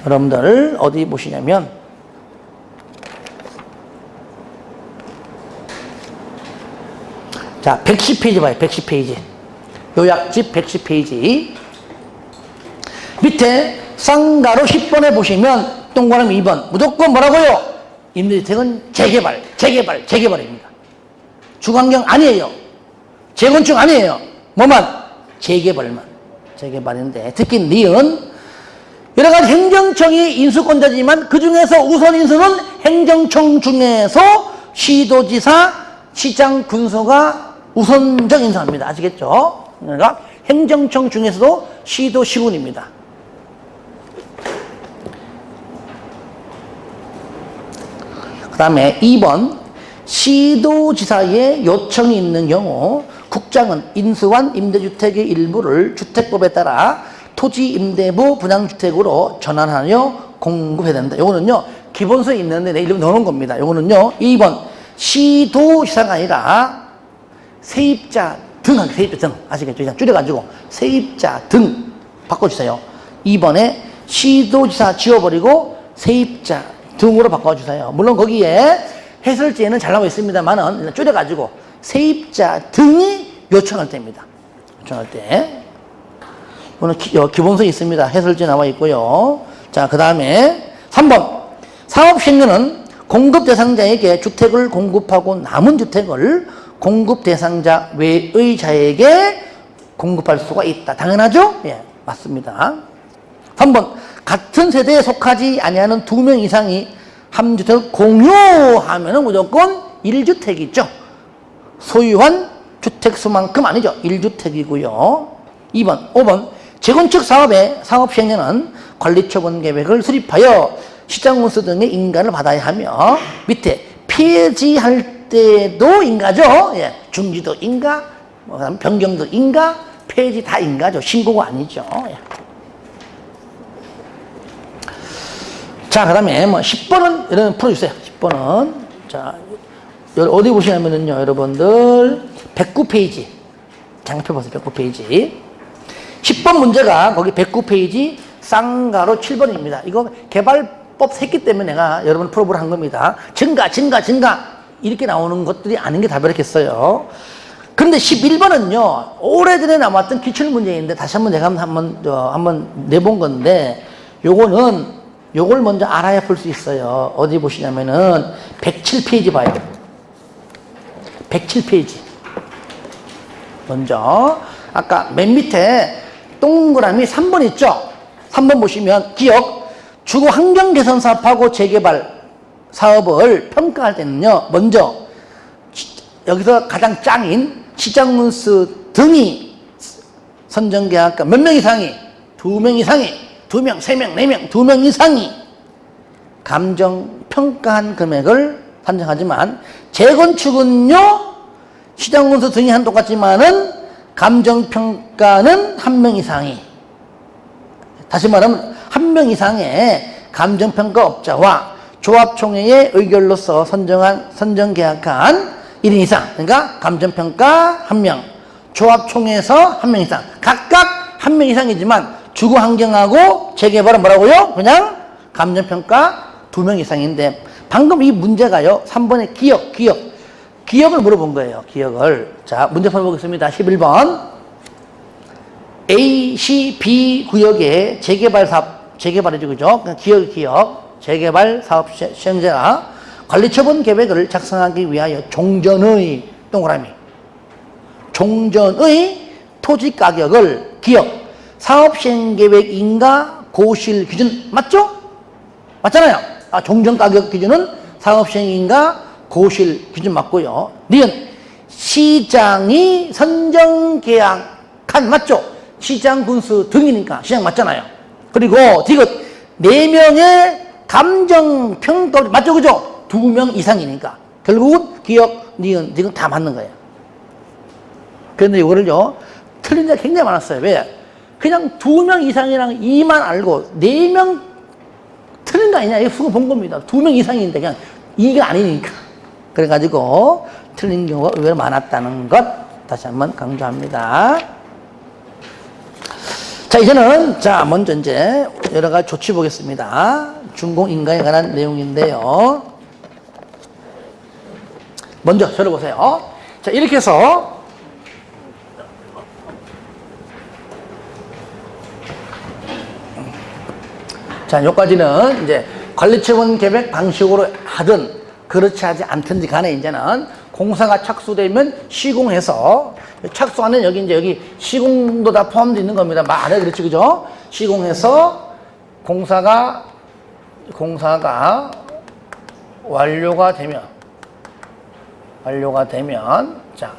Speaker 1: 여러분들 어디 보시냐면 자, 110페이지 봐요. 110페이지. 요약집 110페이지. 밑에 쌍가로 10번에 보시면 동그라미 2번. 무조건 뭐라고요? 임대주택은 재개발입니다. 주거환경 아니에요. 재건축 아니에요. 뭐만? 재개발인데 특히 니은 여러 가지 행정청이 인수권자지만 그 중에서 우선 인수는 행정청 중에서 시도지사, 시장, 군소가 우선적 인수합니다. 아시겠죠? 그러니까 행정청 중에서도 시도, 시군입니다. 그 다음에 2번 시도지사의 요청이 있는 경우 국장은 인수한 임대주택의 일부를 주택법에 따라 토지임대부 분양주택으로 전환하여 공급해야 된다. 요거는요 기본서에 있는데 내 이름 넣어놓은 겁니다. 요거는요 2번 시도지사가 아니라 세입자 등 아시겠죠? 그냥 줄여가지고 세입자 등 바꿔주세요. 2번에 시도지사 지워버리고 세입자 등으로 바꿔주세요. 물론 거기에 해설지에는 잘 나와 있습니다만은 줄여가지고 세입자 등이 요청할 때입니다. 요청할 때. 이거는 기본서에 있습니다. 해설지에 나와 있고요. 자, 그 다음에 3번. 사업시행료는 공급 대상자에게 주택을 공급하고 남은 주택을 공급 대상자 외의 자에게 공급할 수가 있다. 당연하죠? 예, 맞습니다. 3번, 같은 세대에 속하지 아니하는 2명 이상이 한 주택을 공유하면은 무조건 1주택이죠. 소유한 주택 수만큼 아니죠. 1주택이고요. 5번, 재건축 사업의 사업 시행자는 관리처분 계획을 수립하여 시장운수 등의 인가를 받아야 하며, 밑에 폐지할 때도 인가죠. 예, 중지도 인가, 변경도 인가, 폐지 다 인가죠. 신고가 아니죠. 예. 자, 그 다음에 10번은 여러분 풀어주세요. 10번은. 자, 어디 보시냐면은요, 여러분들, 109페이지. 장표 보세요, 109페이지. 10번 문제가 거기 109페이지 쌍가로 7번입니다. 이거 개발법 했기 때문에 내가 여러분 풀어보라 한 겁니다. 증가. 이렇게 나오는 것들이 아닌 게 다르겠어요. 그런데 11번은요, 오래전에 남았던 기출문제인데 다시 한번 내가 한번 내본 건데, 요걸 먼저 알아야 풀 수 있어요. 어디 보시냐면은 107페이지 봐요. 107페이지. 먼저 아까 맨 밑에 동그라미 3번 있죠? 3번 보시면 기억, 주거 환경 개선 사업하고 재개발 사업을 평가할 때는요, 먼저 여기서 가장 짱인 시장운수 등이 선정계약가 몇 명 이상이, 2명 이상이, 2명, 3명, 4명, 2명 이상이 감정평가한 금액을 산정하지만, 재건축은요, 시장운수 등이 한 똑같지만은 감정평가는 1명 이상이, 다시 말하면 1명 이상의 감정평가업자와 조합총회의 의결로서 선정계약한 1인 이상, 그러니까 감정평가 1명, 조합총회에서 1명 이상, 각각 1명 이상이지만 주거환경하고 재개발은 뭐라고요? 그냥 감정평가 2명 이상인데, 방금 이 문제가요, 3번의 기억을 물어본 거예요. 기억을. 자, 문제 풀어보겠습니다. 11번. A, C, B 구역의 재개발 사업, 재개발이죠, 그죠? 기억, 재개발 사업 시행자가 관리처분 계획을 작성하기 위하여 종전의, 동그라미, 종전의 토지 가격을 기억, 사업 시행 계획 인가 고실 기준, 맞죠? 맞잖아요. 종전 가격 기준은 사업 시행 인가 고실 기준 맞고요. 니은 시장이 선정 계약한, 맞죠? 시장 군수 등이니까 시장 맞잖아요. 그리고 디귿 4명의 감정 평가, 맞죠? 그죠? 2명 이상이니까 결국은 기억, 니은, 디귿 다 맞는 거예요. 그런데 이거를요, 틀린 데가 굉장히 많았어요. 왜? 그냥 2명 이상이랑 2만 알고 4명 틀린 거 아니냐, 이거 수고 본 겁니다. 2명 이상인데 그냥 2가 아니니까. 그래가지고 틀린 경우가 의외로 많았다는 것 다시 한번 강조합니다. 자, 이제는 먼저 이제 여러 가지 조치 보겠습니다. 준공인가에 관한 내용인데요. 먼저 들어보세요. 자, 이렇게 해서 자, 여기까지는 이제 관리처분 계획 방식으로 하든 그렇지 하지 않든지 간에 이제는 공사가 착수되면 시공해서, 착수하는 여기 시공도 다 포함되어 있는 겁니다. 말해 그렇지, 그죠? 시공해서 공사가 완료가 되면 자,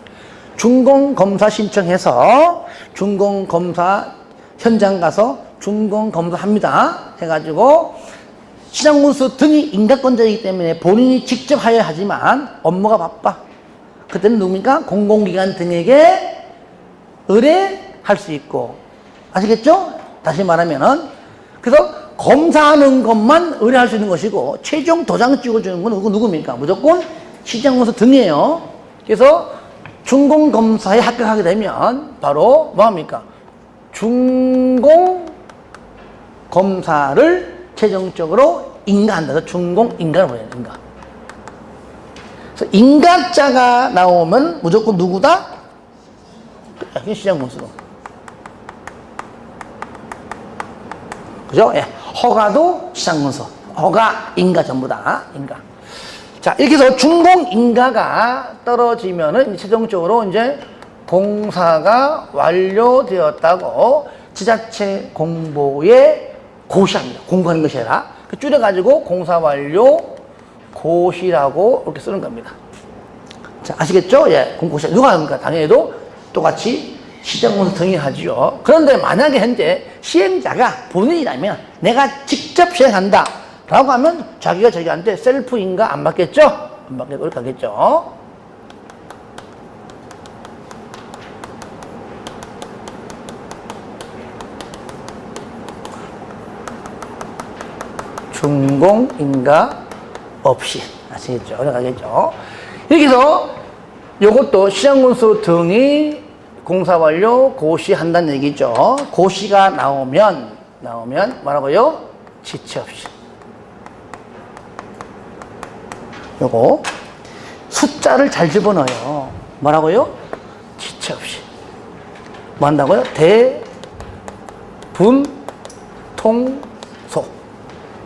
Speaker 1: 준공검사 신청해서 준공검사 현장 가서 준공검사 합니다. 해가지고 시장군수 등이 인가권자이기 때문에 본인이 직접 하여야 하지만 업무가 바빠. 그때는 누굽니까? 공공기관 등에게 의뢰할 수 있고. 아시겠죠? 다시 말하면은, 그래서 검사하는 것만 의뢰할 수 있는 것이고, 최종 도장 찍어주는 건 누굽니까? 무조건 시장군수 등이에요. 그래서 준공검사에 합격하게 되면 바로 뭐합니까? 준공검사를 최종적으로 인가한다. 그래서 준공인가를 보여요. 인가. 그래서 인가자가 나오면 무조건 누구다? 시장군수. 그죠? 예. 허가도 시장군수. 허가, 인가 전부 다. 인가. 자, 이렇게 해서 준공인가가 떨어지면은 최종적으로 이제 공사가 완료되었다고 지자체 공보에 고시합니다. 공고하는 것이 아니라 줄여가지고 공사 완료 고시라고 이렇게 쓰는 겁니다. 자, 아시겠죠? 예, 공고시 누가 합니까? 당연히도 똑같이 시장공사 등이 하지요. 그런데 만약에 현재 시행자가 본인이라면 내가 직접 시행한다 라고 하면 자기가 자기한테 셀프인가 안 받겠죠? 안 받겠고 이렇게 하겠죠. 준공인가 없이 아시겠죠? 이렇게 하겠죠. 이렇게 해서 이것도 시장군수 등이 공사 완료 고시한다는 얘기죠. 고시가 나오면 뭐라고요? 지체 없이. 요거 숫자를 잘 집어넣어요. 뭐라고요? 지체 없이. 뭐 한다고요? 대분통소.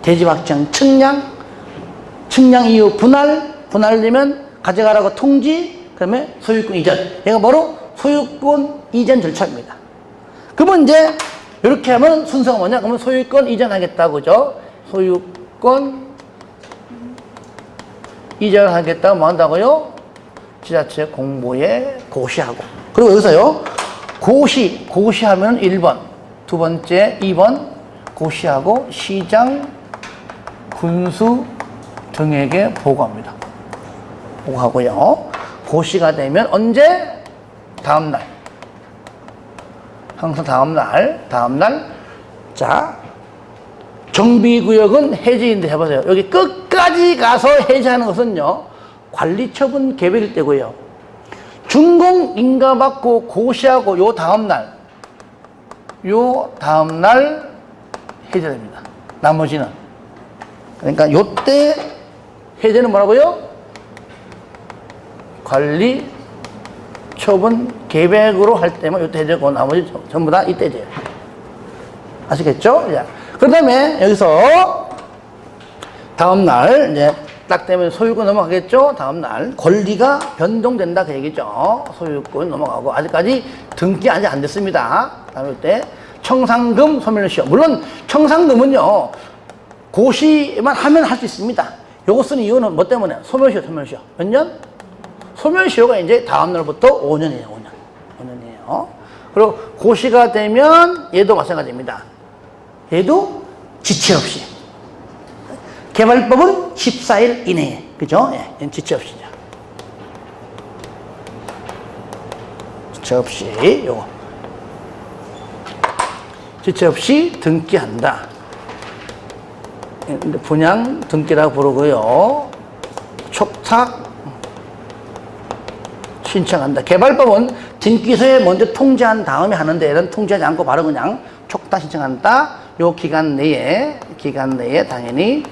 Speaker 1: 대지확정 측량 이후 분할되면 가져가라고 통지, 그다음에 소유권 이전. 얘가 뭐로? 소유권 이전 절차입니다. 그러면 이제 이렇게 하면 순서가 뭐냐? 그러면 소유권 이전하겠다, 그죠? 소유권 이전하겠다고 뭐 한다고요? 지자체 공보에 고시하고. 그리고 여기서요, 고시하면 1번, 두 번째 2번 고시하고 시장, 군수 등에게 보고합니다. 보고하고요. 고시가 되면 언제? 다음날. 항상 다음날. 자, 정비구역은 해제인데 해보세요. 여기 끝까지 가서 해제하는 것은요, 관리처분 개별일 때고요. 준공 인가받고 고시하고 요 다음날 해제됩니다. 나머지는. 그러니까 요때 해제는 뭐라고요? 관리 처분 계획으로 할 때만 요때 해제고 나머지 전부 다 이때 해제예요. 아시겠죠? 그 다음에 여기서 다음날 이제 딱 되면 소유권 넘어가겠죠? 다음날 권리가 변동된다 그 얘기죠. 소유권 넘어가고 아직까지 등기 아직 안 됐습니다. 다음에 때 청산금 소멸시효. 물론 청산금은요 고시만 하면 할 수 있습니다. 요거 쓰는 이유는 뭐 때문에? 소멸시효. 몇 년? 소멸시효가 이제 다음날부터 5년이에요. 5년이에요. 그리고 고시가 되면 얘도 마찬가지입니다. 얘도 지체 없이. 개발법은 14일 이내에. 그죠? 예, 지체 없이죠. 지체 없이, 요거. 지체 없이 등기한다. 분양 등기라고 부르고요. 촉탁 신청한다. 개발법은 등기소에 먼저 통지한 다음에 하는데 얘는 통지하지 않고 바로 그냥 촉탁 신청한다. 요 기간 내에 당연히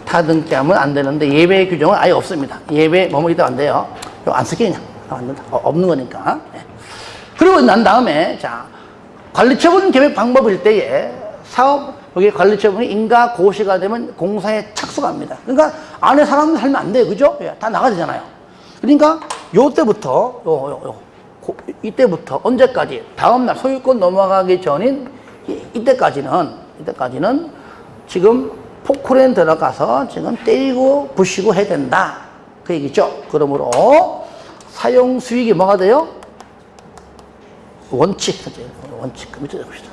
Speaker 1: 타등기하면 안 되는데 예외 규정은 아예 없습니다. 예외 뭐뭐 있다 안 돼요. 요 안 쓸게 그냥 안 된다. 없는 거니까. 네. 그리고 난 다음에 자 관리처분 계획 방법일 때에 사업 여기 관리처분이 인가 고시가 되면 공사에 착수합니다. 그러니까 안에 사람 살면 안 돼요, 그죠? 다 나가야 되잖아요. 그러니까 요때부터 이때부터 언제까지 다음날 소유권 넘어가기 전인 이때까지는 지금 포크레인 들어가서 지금 때리고 부시고 해야 된다 그 얘기죠. 그러므로 사용 수익이 뭐가 돼요? 원칙 밑에 봅시다.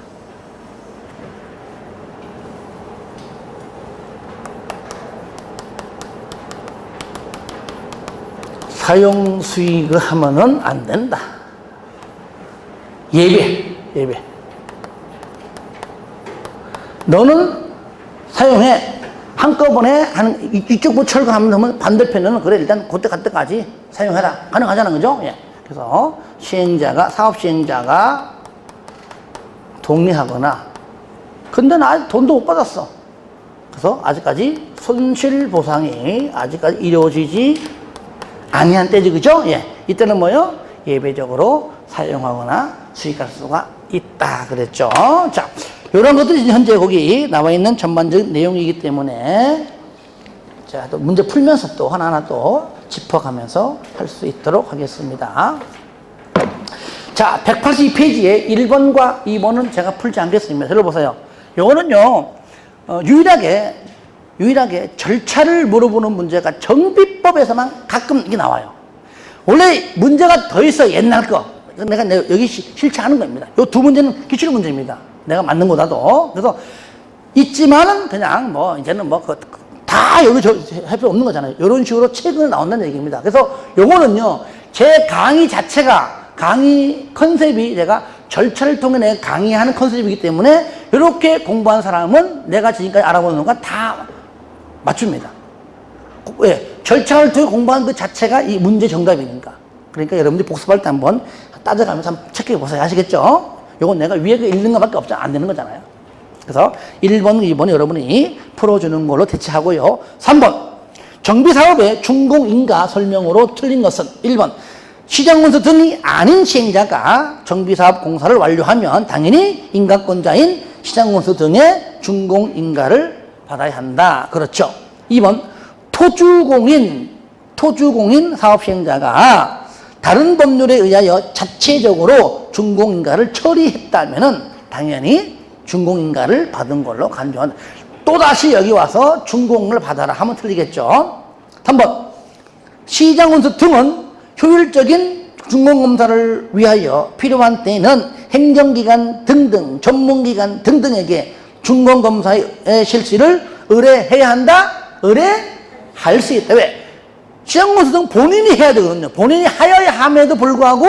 Speaker 1: 사용 수익을 하면은 안 된다. 예배. 너는 사용해. 한꺼번에 이쪽부터 철거하면 반대편은 그래 일단 그때 갈 때까지 사용해라. 가능하잖아, 그죠? 예. 그래서 사업 시행자가 동의하거나, 근데 나 아직 돈도 못 받았어. 그래서 아직까지 손실 보상이 아직까지 이루어지지 아니한 때지, 그죠? 예. 이때는 뭐요? 예배적으로 사용하거나 수익할 수가 있다. 그랬죠. 자, 요런 것들이 현재 거기 나와 있는 전반적인 내용이기 때문에 자, 또 문제 풀면서 또 하나하나 또 짚어가면서 할 수 있도록 하겠습니다. 자, 182페이지에 1번과 2번은 제가 풀지 않겠습니다. 들어보세요. 요거는요, 유일하게 절차를 물어보는 문제가 정비법에서만 가끔 이게 나와요. 원래 문제가 더 있어, 옛날 거. 내가 여기 실체하는 겁니다. 요 두 문제는 기출 문제입니다. 내가 맞는 거다도. 그래서 있지만은 그냥 이제는 다 여기 할 필요 없는 거잖아요. 이런 식으로 최근에 나온다는 얘기입니다. 그래서 요거는요, 제 강의 자체가, 강의 컨셉이 제가 절차를 통해 내가 강의하는 컨셉이기 때문에 이렇게 공부한 사람은 내가 지금까지 알아보는 건 다 맞춥니다. 왜? 절차를 통해 공부한 그 자체가 이 문제 정답이니까. 그러니까 여러분들이 복습할 때 한번 따져가면서 한번 체크해 보세요. 아시겠죠? 요건 내가 위에 읽는 것밖에 안 되는 거잖아요. 그래서 1번, 2번 여러분이 풀어주는 걸로 대체하고요. 3번. 정비사업의 준공인가 설명으로 틀린 것은 1번. 시장문서 등이 아닌 시행자가 정비사업 공사를 완료하면 당연히 인가권자인 시장문서 등의 준공인가를 받아야 한다. 그렇죠. 2번. 토주공인 사업시행자가 다른 법률에 의하여 자체적으로 준공인가를 처리했다면 당연히 준공인가를 받은 걸로 간주한다. 또다시 여기 와서 준공을 받아라 하면 틀리겠죠. 3번. 시장문서 등은 효율적인 준공검사를 위하여 필요한 때에는 행정기관 등등 전문기관 등등에게 준공검사의 실시를 의뢰해야 한다? 의뢰할 수 있다. 왜? 시장문서 등 본인이 해야 되거든요. 본인이 하여야 함에도 불구하고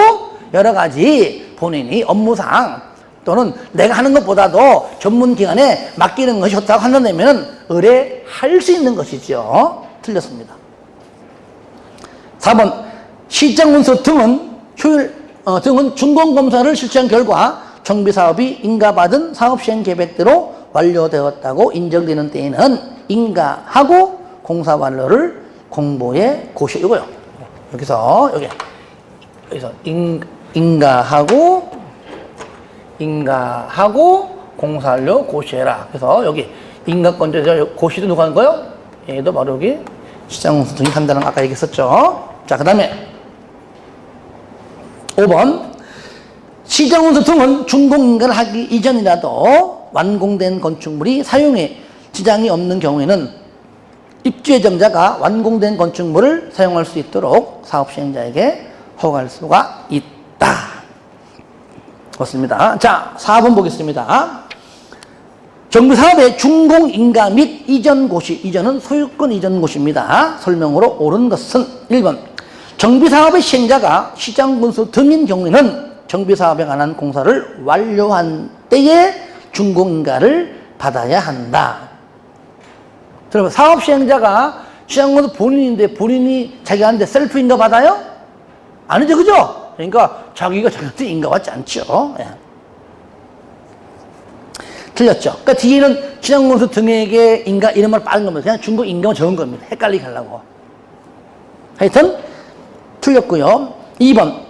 Speaker 1: 여러 가지 본인이 업무상 또는 내가 하는 것보다도 전문기관에 맡기는 것이 좋다고 한다면 의뢰할 수 있는 것이죠. 틀렸습니다. 4번. 시장문서 등은 준공검사를 실시한 결과 정비사업이 인가받은 사업시행 계획대로 완료되었다고 인정되는 때에는 인가하고 공사 완료를 공보에 고시. 이거요. 여기서 인가하고 공사 완료 고시해라. 그래서 여기 인가권자 고시도 누가 하는 거요? 얘도 바로 여기 시장문서 등이 한다는 거 아까 얘기했었죠. 자, 그 다음에 5번. 시장문서 등은 준공인가를 하기 이전이라도 완공된 건축물이 사용에 지장이 없는 경우에는 입주예정자가 완공된 건축물을 사용할 수 있도록 사업시행자에게 허가할 수가 있다. 그렇습니다. 자, 4번 보겠습니다. 정비사업의 준공인가 및 이전고시, 이전은 소유권 이전고시입니다. 설명으로 옳은 것은 1번. 정비사업의 시행자가 시장문서 등인 경우에는 정비사업에 관한 공사를 완료한 때에 준공인가를 받아야 한다. 여러분, 사업 시행자가 시장문서 본인인데 본인이 자기한테 셀프인가 받아요? 아니죠, 그죠? 그러니까 자기가 자기한테 인가 받지 않죠. 예. 틀렸죠. 그러니까 뒤에는 시장문서 등에게 인가 이런 말 빠른 겁니다. 그냥 준공인가만 적은 겁니다. 헷갈리게 하려고. 하여튼 틀렸고요. 2번.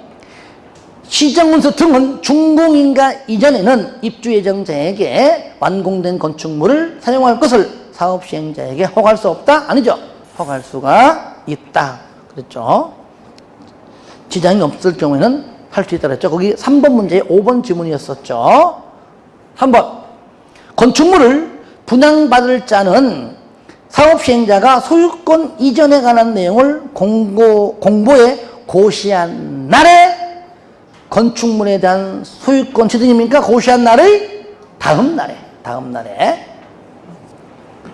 Speaker 1: 시장문서 등은 준공인가 이전에는 입주예정자에게 완공된 건축물을 사용할 것을 사업시행자에게 허가할 수 없다? 아니죠. 허가할 수가 있다. 그랬죠. 지장이 없을 경우에는 할 수 있다 그랬죠. 거기 3번 문제의 5번 지문이었었죠. 3번. 건축물을 분양받을 자는 사업시행자가 소유권 이전에 관한 내용을 공보에 고시한 날에 건축물에 대한 소유권 취득입니까? 고시한 날의 다음 날에.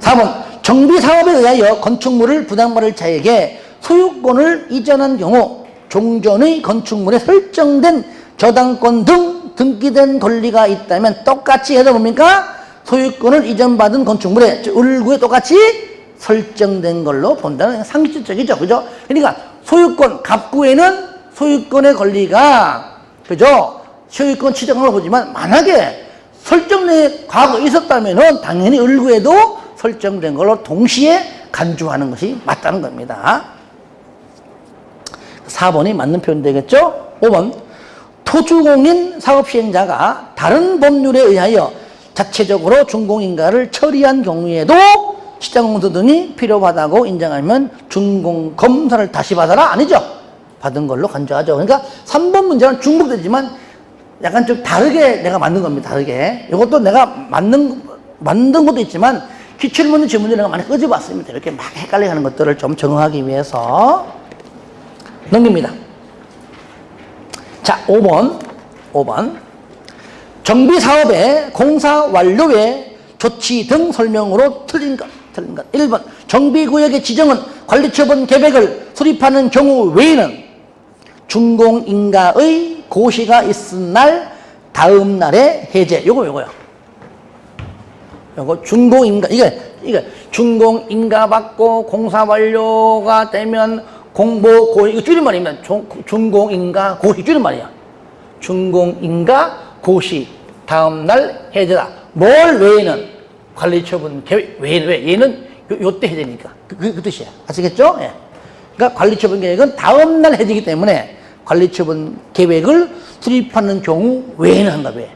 Speaker 1: 4번. 정비사업에 의하여 건축물을 분양받을 자에게 소유권을 이전한 경우 종전의 건축물에 설정된 저당권 등 등기된 권리가 있다면 똑같이 해도 뭡니까? 소유권을 이전받은 건축물에 을구에 똑같이 설정된 걸로 본다는 상식적이죠. 그죠? 그러니까 소유권, 갑구에는 소유권의 권리가, 그죠? 소유권 취득한 걸 보지만 만약에 설정된 과거에 있었다면 당연히 을구에도 설정된 걸로 동시에 간주하는 것이 맞다는 겁니다. 4번이 맞는 표현 되겠죠? 5번. 토주공인 사업시행자가 다른 법률에 의하여 자체적으로 준공인가를 처리한 경우에도 시장문서 등이 필요하다고 인정하면 준공검사를 다시 받아라? 아니죠. 받은 걸로 간주하죠. 그러니까 3번 문제는 중복되지만 약간 좀 다르게 내가 만든 겁니다. 다르게. 이것도 내가 만든 것도 있지만 기출문제 지문제 내가 많이 끄집어봤습니다. 이렇게 막 헷갈리게 하는 것들을 좀 적응하기 위해서 넘깁니다. 자, 5번. 정비사업의 공사 완료의 조치 등 설명으로 틀린 것. 1번. 정비구역의 지정은 관리처분 계획을 수립하는 경우 외에는 준공인가의 고시가 있은 날 다음 날에 해제. 요거요. 요거 준공인가, 이게 준공인가 받고 공사 완료가 되면 공보 고시, 이거 줄임말입니다. 준공인가 고시 줄임말이야. 준공인가 고시 다음 날 해제다. 뭘 외에는 관리처분 계획 외에는 왜 얘는 요때 해제니까 그 뜻이야. 아시겠죠? 예. 그러니까 관리처분 계획은 다음 날 해제이기 때문에 관리처분 계획을 수립하는 경우 외에는 한다. 왜?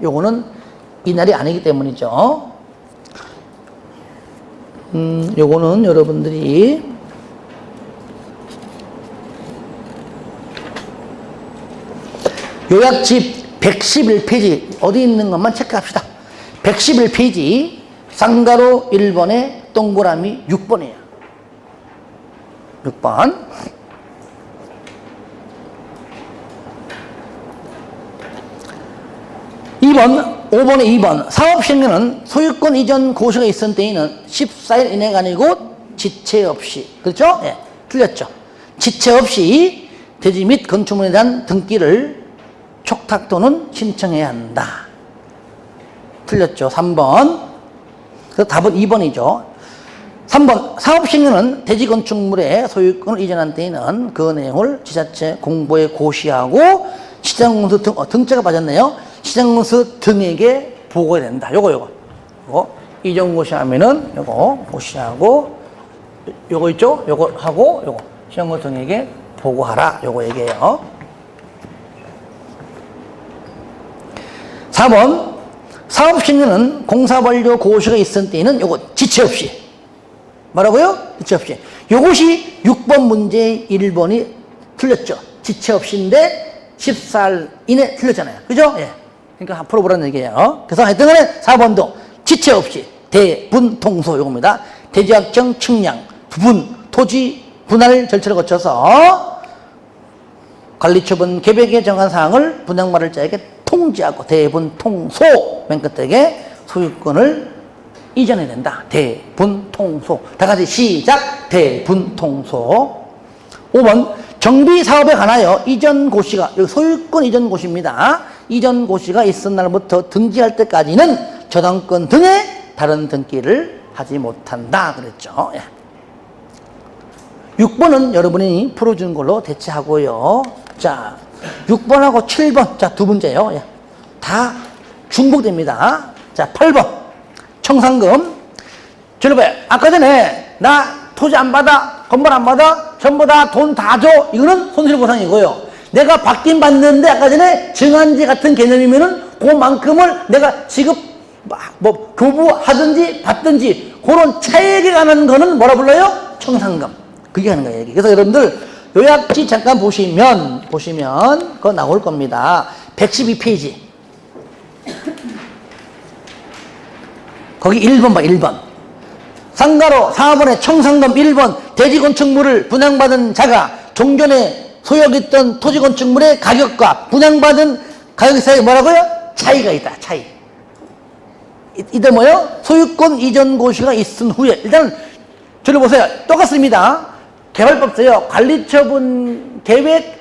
Speaker 1: 요거는 이날이 아니기 때문이죠. 요거는 여러분들이 요약집 111페이지 어디 있는 것만 체크합시다. 111페이지 쌍가로 1번에 동그라미 6번이에요. 6번. 5번에 2번. 사업시행령은 소유권 이전 고시가 있은 때에는 14일 이내가 아니고 지체 없이. 그렇죠? 예. 틀렸죠. 지체 없이 대지 및 건축물에 대한 등기를 촉탁 또는 신청해야 한다. 틀렸죠. 3번. 그래서 답은 2번이죠. 3번. 사업시행령은 대지 건축물의 소유권을 이전한 때에는 그 내용을 지자체 공보에 고시하고 시장공사 등자가 빠졌네요. 시장공사 등에게 보고해야 된다. 요거. 이전 고시하면은 요거 고시하고 요거 있죠? 요거 하고 요거 시장공사 등에게 보고하라. 요거 얘기해요. 4번. 사업시행령은 공사 완료 고시가 있은 때에는 요거 지체 없이. 뭐라고요? 지체 없이. 요것이 6번 문제의 1번이 틀렸죠. 지체 없이인데 14일 이내 틀렸잖아요. 그죠? 예. 그러니까 앞으로 보라는 얘기예요. 그래서 하여튼 간에 4번도 지체 없이 대분통소 요겁니다. 대지확정 측량, 부분, 토지 분할 절차를 거쳐서 관리처분 계획에 정한 사항을 분양받을 자에게 통지하고 대분통소 맨 끝에 소유권을 이전해야 된다. 대분통소. 다 같이 시작. 대분통소. 5번. 정비사업에 관하여 이전 고시가, 여기 소유권 이전 고시입니다. 이전 고시가 있은 날부터 등기할 때까지는 저당권 등의 다른 등기를 하지 못한다. 그랬죠. 예. 6번은 여러분이 풀어주는 걸로 대체하고요. 자, 6번하고 7번. 자, 두 문제요. 예. 다 중복됩니다. 자, 8번. 청산금. 여러분, 아까 전에 나 토지 안 받아, 건물 안 받아, 전부 다 돈 다 줘. 이거는 손실보상이고요. 내가 받긴 받는데 아까 전에 증한지 같은 개념이면은 그만큼을 내가 지급, 뭐, 교부하든지 받든지 그런 차액에 관한 거는 뭐라 불러요? 청산금. 그게 하는 거예요. 그래서 여러분들 요약지 잠깐 보시면 그거 나올 겁니다. 112페이지. 거기 1번 봐, 1번. 상가로 4번에 청산금 1번 대지건축물을 분양받은 자가 종전에 소유했던 토지건축물의 가격과 분양받은 가격 사이에 뭐라고요? 차이가 있다. 차이. 이때 뭐예요? 소유권 이전 고시가 있은 후에 일단 저를 보세요. 똑같습니다. 개발법서요. 관리처분 계획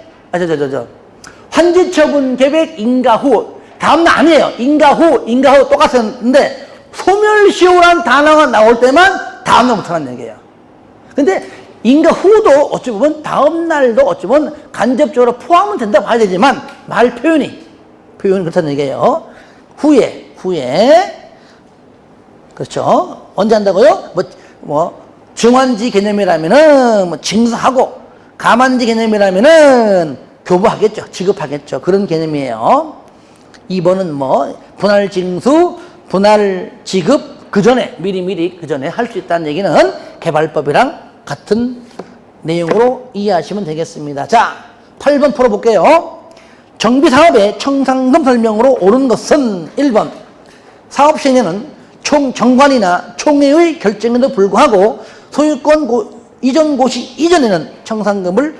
Speaker 1: 환지처분 계획 인가 후 다음날 아니에요. 인가 후 똑같았는데 소멸시효란 단어가 나올 때만 다음날부터라는 얘기예요. 근데 인가 후도 어찌 보면 다음날도 어찌 보면 간접적으로 포함은 된다 봐야 되지만 말 표현이 그렇다는 얘기예요. 후에 그렇죠. 언제 한다고요? 증환지 개념이라면은 징수하고 감환지 개념이라면은 교부하겠죠. 지급하겠죠. 그런 개념이에요. 2번은 분할 징수 분할 지급 그 전에 미리 그 전에 할 수 있다는 얘기는 개발법이랑 같은 내용으로 이해하시면 되겠습니다. 자, 8번 풀어볼게요. 정비사업의 청산금 설명으로 옳은 것은 1번 사업 시행에는 총정관이나 총회의 결정에도 불구하고 소유권 이전 고시 이전에는 청산금을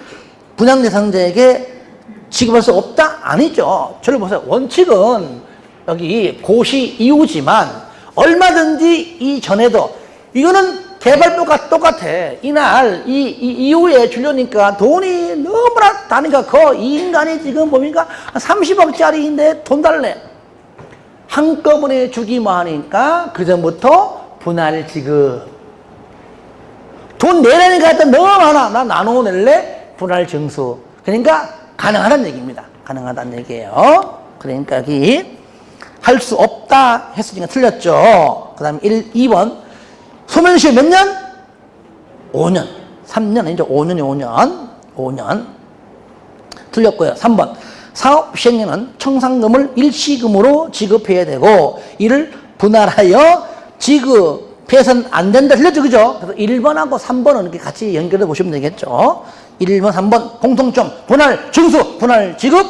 Speaker 1: 분양 대상자에게 지급할 수 없다? 아니죠. 저를 보세요. 원칙은 여기 고시 이후지만 얼마든지 이전에도 이거는 개발료가 똑같아. 이날 이후에 주려니까 돈이 너무나 다니까 이 인간이 지금 보니까 30억짜리인데 돈 달래. 한꺼번에 주기만 하니까 그 전부터 분할 지급. 돈 내라니까 하여튼 너무 많아. 나 나눠 낼래? 분할 증수. 그러니까 가능하다는 얘기입니다. 가능하다는 얘기예요. 그러니까 여기 할 수 없다 했으니까 틀렸죠. 그 다음에 2번 소멸시효 몇 년? 5년. 3년 아니죠. 5년이 5년. 틀렸고요. 3번 사업 시행에는 청산금을 일시금으로 지급해야 되고 이를 분할하여 지급해서는 안 된다. 틀렸죠. 그죠? 그래서 1번하고 3번은 이렇게 같이 연결해 보시면 되겠죠. 1번, 3번 공통점 분할 증수, 분할 지급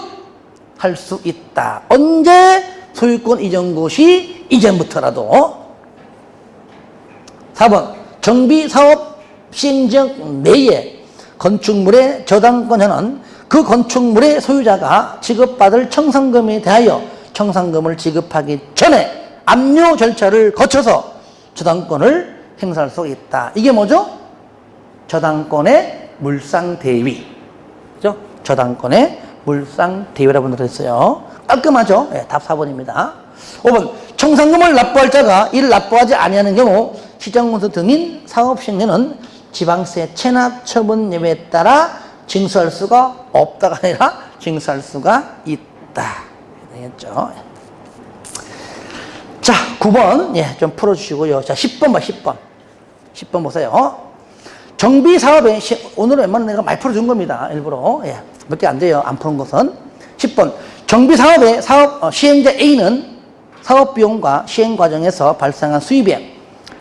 Speaker 1: 할 수 있다. 언제? 소유권 이전 시 이전부터라도. 4번 정비사업 시행지역 내에 건축물의 저당권자는 그 건축물의 소유자가 지급받을 청산금에 대하여 청산금을 지급하기 전에 압류 절차를 거쳐서 저당권을 행사할 수 있다. 이게 뭐죠? 저당권의 물상대위. 그죠? 저당권의 물상대위라고 들었어요. 깔끔하죠? 네, 답 4번입니다. 5번 청산금을 납부할 자가 이를 납부하지 아니하는 경우 시장문서 등인 사업시행에는 지방세 체납 처분 예외에 따라 징수할 수가 없다가 아니라 징수할 수가 있다. 되겠죠? 자, 9번 예, 좀 풀어주시고요. 자, 10번 봐, 10번. 10번 보세요. 정비사업에 오늘은 웬만하면 내가 많이 풀어준 겁니다. 일부러. 예, 몇 개 안 돼요. 안 푸는 것은. 10번 정비사업의 시행자 A는 사업비용과 시행 과정에서 발생한 수입액,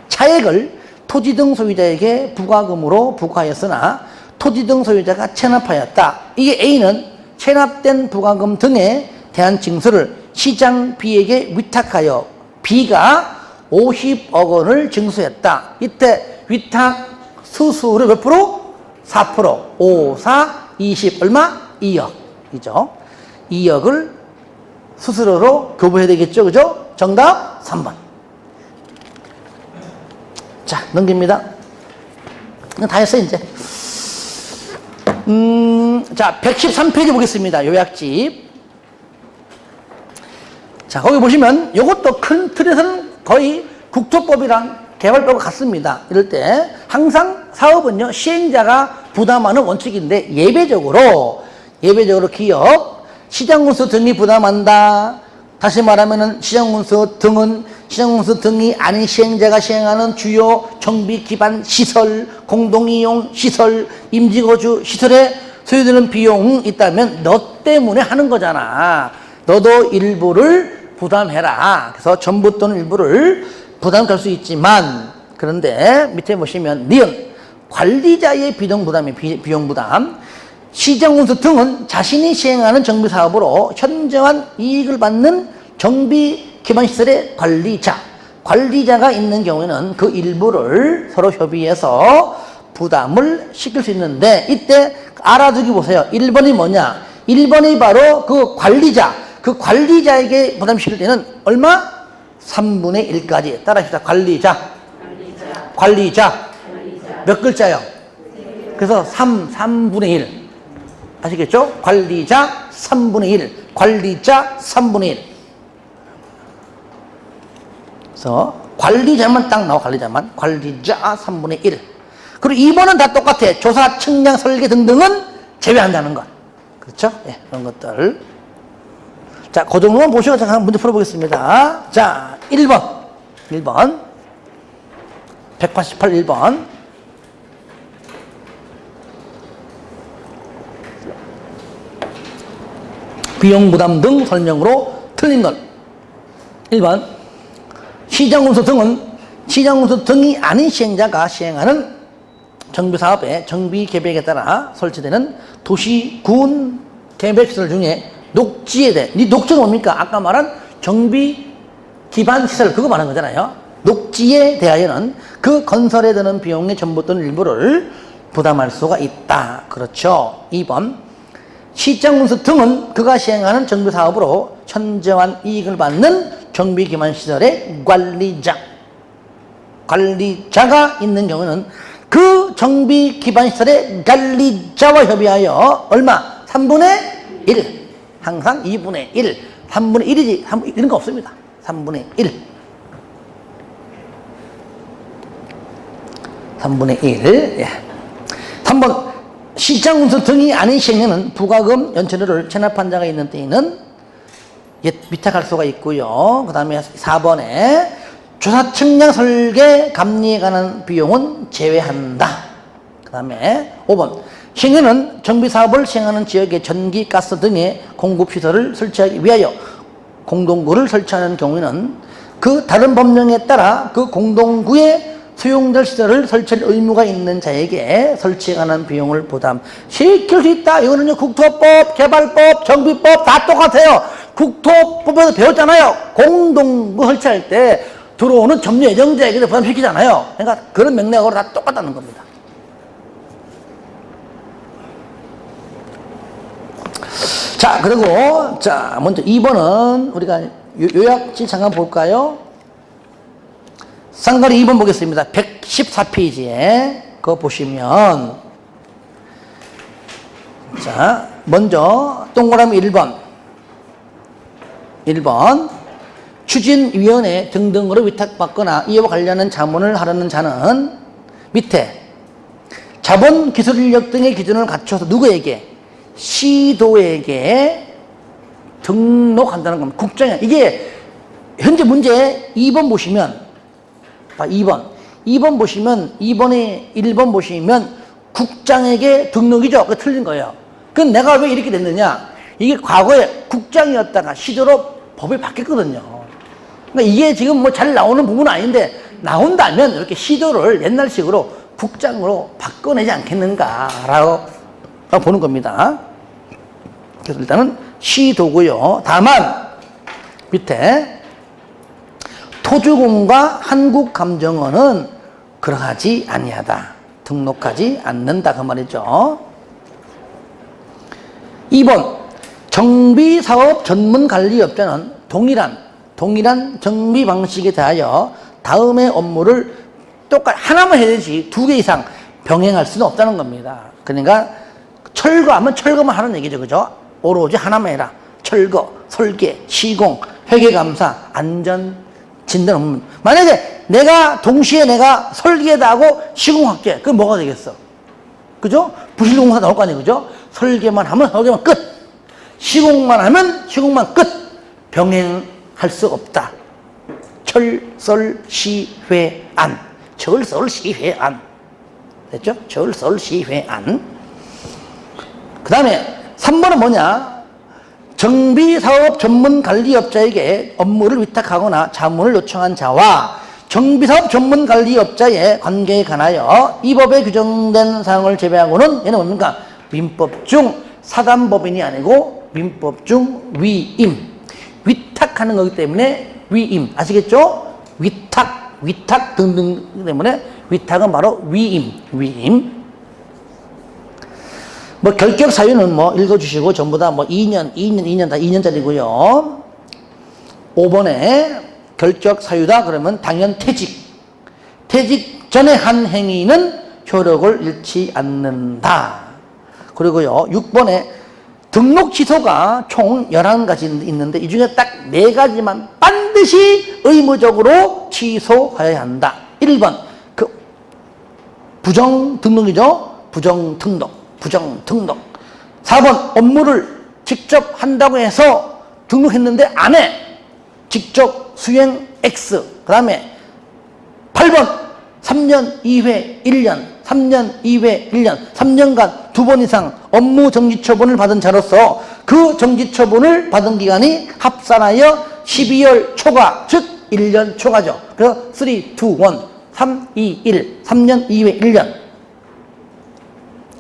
Speaker 1: 차액을 토지 등 소유자에게 부과금으로 부과하였으나 토지 등 소유자가 체납하였다. 이게 A는 체납된 부과금 등에 대한 징수를 시장 B에게 위탁하여 B가 50억 원을 징수했다. 이때 위탁 수수료 몇 프로? 4%. 5, 4, 20 얼마? 2억이죠. 2억을 수수료로 교부해야 되겠죠. 그죠? 정답 3번. 자, 넘깁니다. 다 했어요, 이제. 자, 113페이지 보겠습니다. 요약집. 자, 거기 보시면 이것도 큰 틀에서는 거의 국토법이랑 개발법과 같습니다. 이럴 때 항상 사업은요, 시행자가 부담하는 원칙인데 예외적으로 기업, 시장군수 등이 부담한다. 다시 말하면은 시장군수 등은 시장군수 등이 아닌 시행자가 시행하는 주요 정비 기반 시설, 공동이용 시설, 임직거주 시설에 소요되는 비용이 있다면 너 때문에 하는 거잖아. 너도 일부를 부담해라. 그래서 전부 또는 일부를 부담할 수 있지만 그런데 밑에 보시면 니은 관리자의 비용 부담. 시장군수 등은 자신이 시행하는 정비사업으로 현저한 이익을 받는 정비기반시설의 관리자가 있는 경우에는 그 일부를 서로 협의해서 부담을 시킬 수 있는데 이때 알아두기 보세요. 1번이 뭐냐? 1번이 바로 그 관리자에게 부담시킬 때는 얼마? 3분의 1까지. 따라합시다. 관리자. 몇 글자요? 그래서 3분의 1. 아시겠죠? 관리자 3분의 1. 관리자 3분의 1. 그래서 관리자만 딱 나와. 관리자 3분의 1. 그리고 2번은 다 똑같아. 조사, 측량, 설계 등등은 제외한다는 것. 그렇죠? 예, 그런 것들. 자, 그 정도만 보시고 잠깐 문제 풀어보겠습니다. 자, 1번. 188 1번. 비용 부담 등 설명으로 틀린 것. 1번. 시장군수 등이 아닌 시행자가 시행하는 정비사업의 정비계획에 따라 설치되는 도시, 군, 계획시설 중에 녹지에 대해, 이 녹지가 뭡니까? 아까 말한 정비 기반 시설, 그거 말하는 거잖아요. 녹지에 대하여는 그 건설에 드는 비용의 전부 또는 일부를 부담할 수가 있다. 그렇죠. 2번. 시장운수 등은 그가 시행하는 정비 사업으로 현저한 이익을 받는 정비 기반 시설의 관리자가 있는 경우는 그 정비 기반 시설의 관리자와 협의하여 얼마? 3분의 1. 항상 2분의 1. 3분의 1이지. 이런 거 없습니다. 3분의 1. 3분의 1. 예. 3번. 시장운수 등이 아닌 시행에는 부가금 연체료를 체납한 자가 있는 때에는 위탁할 수가 있고요. 그 다음에 4번에 조사 측량 설계 감리에 관한 비용은 제외한다. 그 다음에 5번. 시행에는 정비사업을 시행하는 지역에 전기, 가스 등의 공급시설을 설치하기 위하여 공동구를 설치하는 경우에는 그 다른 법령에 따라 그 공동구에 수용될 시설을 설치할 의무가 있는 자에게 설치에 관한 비용을 부담시킬 수 있다. 이거는요, 국토법, 개발법, 정비법 다 똑같아요. 국토법에서 배웠잖아요. 공동구 설치할 때 들어오는 점유 예정자에게 부담시키잖아요. 그러니까 그런 맥락으로 다 똑같다는 겁니다. 자, 그리고 먼저 2번은 우리가 요약지 잠깐 볼까요? 쌍거리 2번 보겠습니다. 114페이지에 그거 보시면 자, 먼저 동그라미 1번 추진위원회 등등으로 위탁받거나 이와 관련한 자문을 하려는 자는 밑에 자본 기술 인력 등의 기준을 갖춰서 누구에게? 시도에게 등록한다는 겁니다. 국장에. 이게 현재 문제 2번 보시면 2번 보시면 1번 보시면 국장에게 등록이죠. 그거 틀린 거예요. 그럼 내가 왜 이렇게 됐느냐? 이게 과거에 국장이었다가 시도로 법이 바뀌었거든요. 그러니까 이게 지금 뭐 잘 나오는 부분은 아닌데 나온다면 이렇게 시도를 옛날식으로 국장으로 바꿔내지 않겠는가라고 보는 겁니다. 그래서 일단은 시도고요. 다만 밑에 토주공과 한국감정원은 그러하지 아니하다. 등록하지 않는다. 그 말이죠. 2번 정비사업 전문관리업자는 동일한 정비 방식에 대하여 다음의 업무를 똑같이 하나만 해야 되지 2개 이상 병행할 수는 없다는 겁니다. 그러니까 철거하면 철거만 하는 얘기죠. 그죠? 오로지 하나만 해라. 철거, 설계, 시공, 회계감사, 안전, 진단 업무. 만약에 동시에 내가 설계도 하고 시공할게. 그럼 뭐가 되겠어? 그죠? 부실공사 나올 거 아니에요. 그죠? 설계만 하면 설계만 끝. 시공만 하면 시공만 끝. 병행할 수 없다. 철설시회안. 철설시회안. 됐죠? 철설시회안. 그 다음에 3번은 뭐냐? 정비사업 전문관리업자에게 업무를 위탁하거나 자문을 요청한 자와 정비사업 전문관리업자의 관계에 관하여 이 법에 규정된 사항을 제외하고는 얘는 뭡니까? 민법 중 사단법인이 아니고 민법 중 위임. 위탁하는 거기 때문에 위임. 아시겠죠? 위탁 등등 때문에 위탁은 바로 위임. 뭐 결격 사유는 뭐 읽어주시고 전부 다 뭐 2년 다 2년짜리고요. 5번에 결격 사유다 그러면 당연 퇴직 전에 한 행위는 효력을 잃지 않는다. 그리고요 6번에 등록 취소가 총 11가지 있는데 이 중에 딱 4가지만 반드시 의무적으로 취소해야 한다. 1번 그 부정 등록이죠. 부정 등록. 4번 업무를 직접 한다고 해서 등록했는데 안 해. 직접 수행 X. 그 다음에 8번 3년 2회 1년 3년 2회 1년 3년간 2번 이상 업무 정지처분을 받은 자로서 그 정지처분을 받은 기간이 합산하여 12월 초과 즉 1년 초과죠. 그래서 3, 2, 1 3, 2, 1 3년 2회 1년.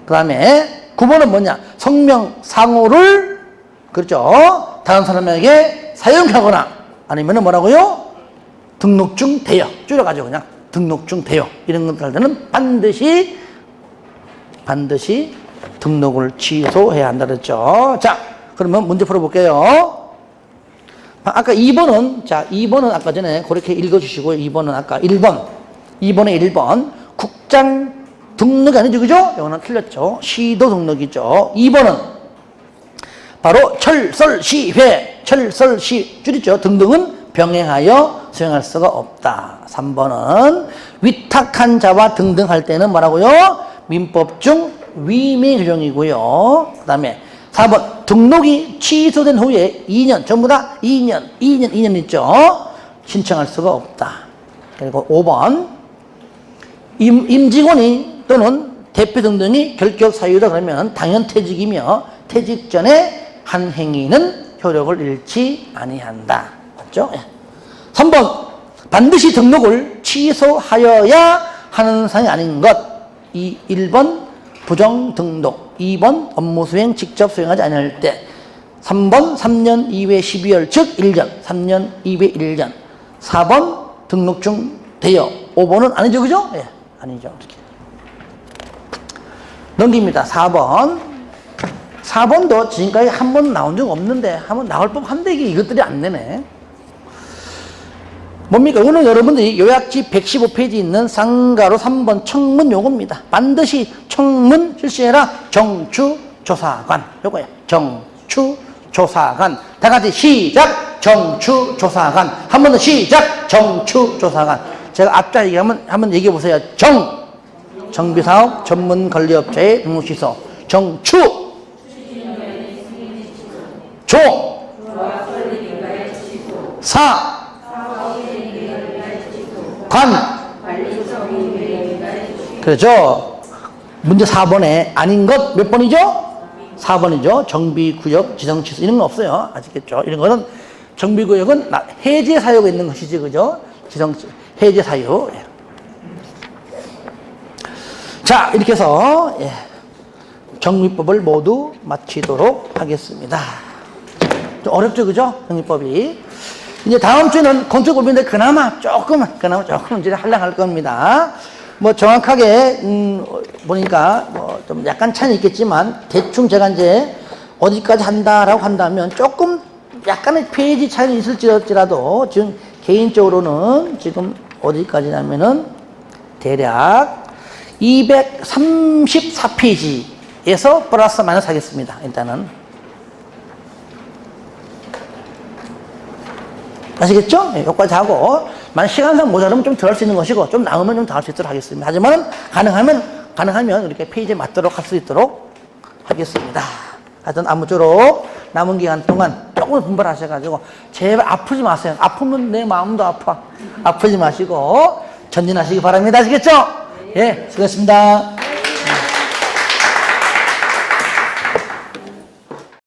Speaker 1: 그 다음에 9번은 뭐냐? 성명상호를 그렇죠? 다른 사람에게 사용하거나 아니면 뭐라고요? 등록증 대여. 줄여가지고 그냥 등록증 대여. 이런 것들 할 때는 반드시 등록을 취소해야 한다 그랬죠. 자, 그러면 문제 풀어볼게요. 아까 2번은, 자, 2번은 아까 전에 그렇게 읽어주시고요. 2번은 아까 1번. 2번에 1번. 국장 등록이 아니죠. 그죠? 이거는 틀렸죠. 시도 등록이죠. 2번은 바로 철설시회. 철설시, 줄이죠. 등등은 병행하여 수행할 수가 없다. 3번은 위탁한 자와 등등 할 때는 뭐라고요? 민법 중 위임의 규정이고요. 그 다음에 4번 등록이 취소된 후에 2년 전부 다 2년 있죠. 신청할 수가 없다. 그리고 5번 임직원이 또는 대표 등등이 결격 사유다 그러면 당연 퇴직이며 퇴직 전에 한 행위는 효력을 잃지 아니한다. 맞죠? 3번 반드시 등록을 취소하여야 하는 사항이 아닌 것. 1번 부정 등록, 2번 업무 수행 직접 수행하지 않을 때, 3번 3년 이외 12월 즉 1년, 3년 이외 1년, 4번 등록증 대여, 5번은 아니죠. 그죠? 예, 아니죠. 이렇게 넘깁니다. 4번. 4번도 지금까지 한 번 나온 적 없는데 한번 나올 법한데 이것들이 안 되네. 뭡니까? 이거는 여러분들이 요약지 115페이지 있는 상가로 3번 청문 요겁니다. 반드시 청문 실시해라. 정추조사관. 요거야. 정추조사관. 다 같이 시작. 정추조사관. 한 번 더 시작. 정추조사관. 제가 앞자 얘기하면 한번 얘기해 보세요. 정비사업 전문관리업체의 등록취소. 정추. 사. 그렇죠. 문제 4번에 아닌 것 몇 번이죠? 4번이죠. 정비구역 지정취소 이런 거 없어요. 아시겠죠? 이런 거는 정비구역은 해제 사유가 있는 것이지, 그죠? 해제 사유. 예. 자, 이렇게 해서 정비법을 모두 마치도록 하겠습니다. 좀 어렵죠, 그죠? 정비법이. 이제 다음 주는 건축법인데 그나마 조금 이제 할랑할 겁니다. 뭐 정확하게 보니까 뭐 좀 약간 차이는 있겠지만 대충 제가 이제 어디까지 한다라고 한다면 조금 약간의 페이지 차이는 있을지라도 지금 개인적으로는 지금 어디까지냐면은 대략 234페이지에서 플러스 마이너스 하겠습니다. 일단은. 아시겠죠? 네, 여기까지 하고, 만약 시간상 모자르면 좀 더 할 수 있는 것이고, 좀 남으면 좀 더 할 수 있도록 하겠습니다. 하지만, 가능하면 이렇게 페이지에 맞도록 할 수 있도록 하겠습니다. 하여튼, 아무쪼록 남은 기간 동안 조금 분발하셔가지고, 제발 아프지 마세요. 아프면 내 마음도 아파. 아프지 마시고, 전진하시기 바랍니다. 아시겠죠? 예, 수고하셨습니다.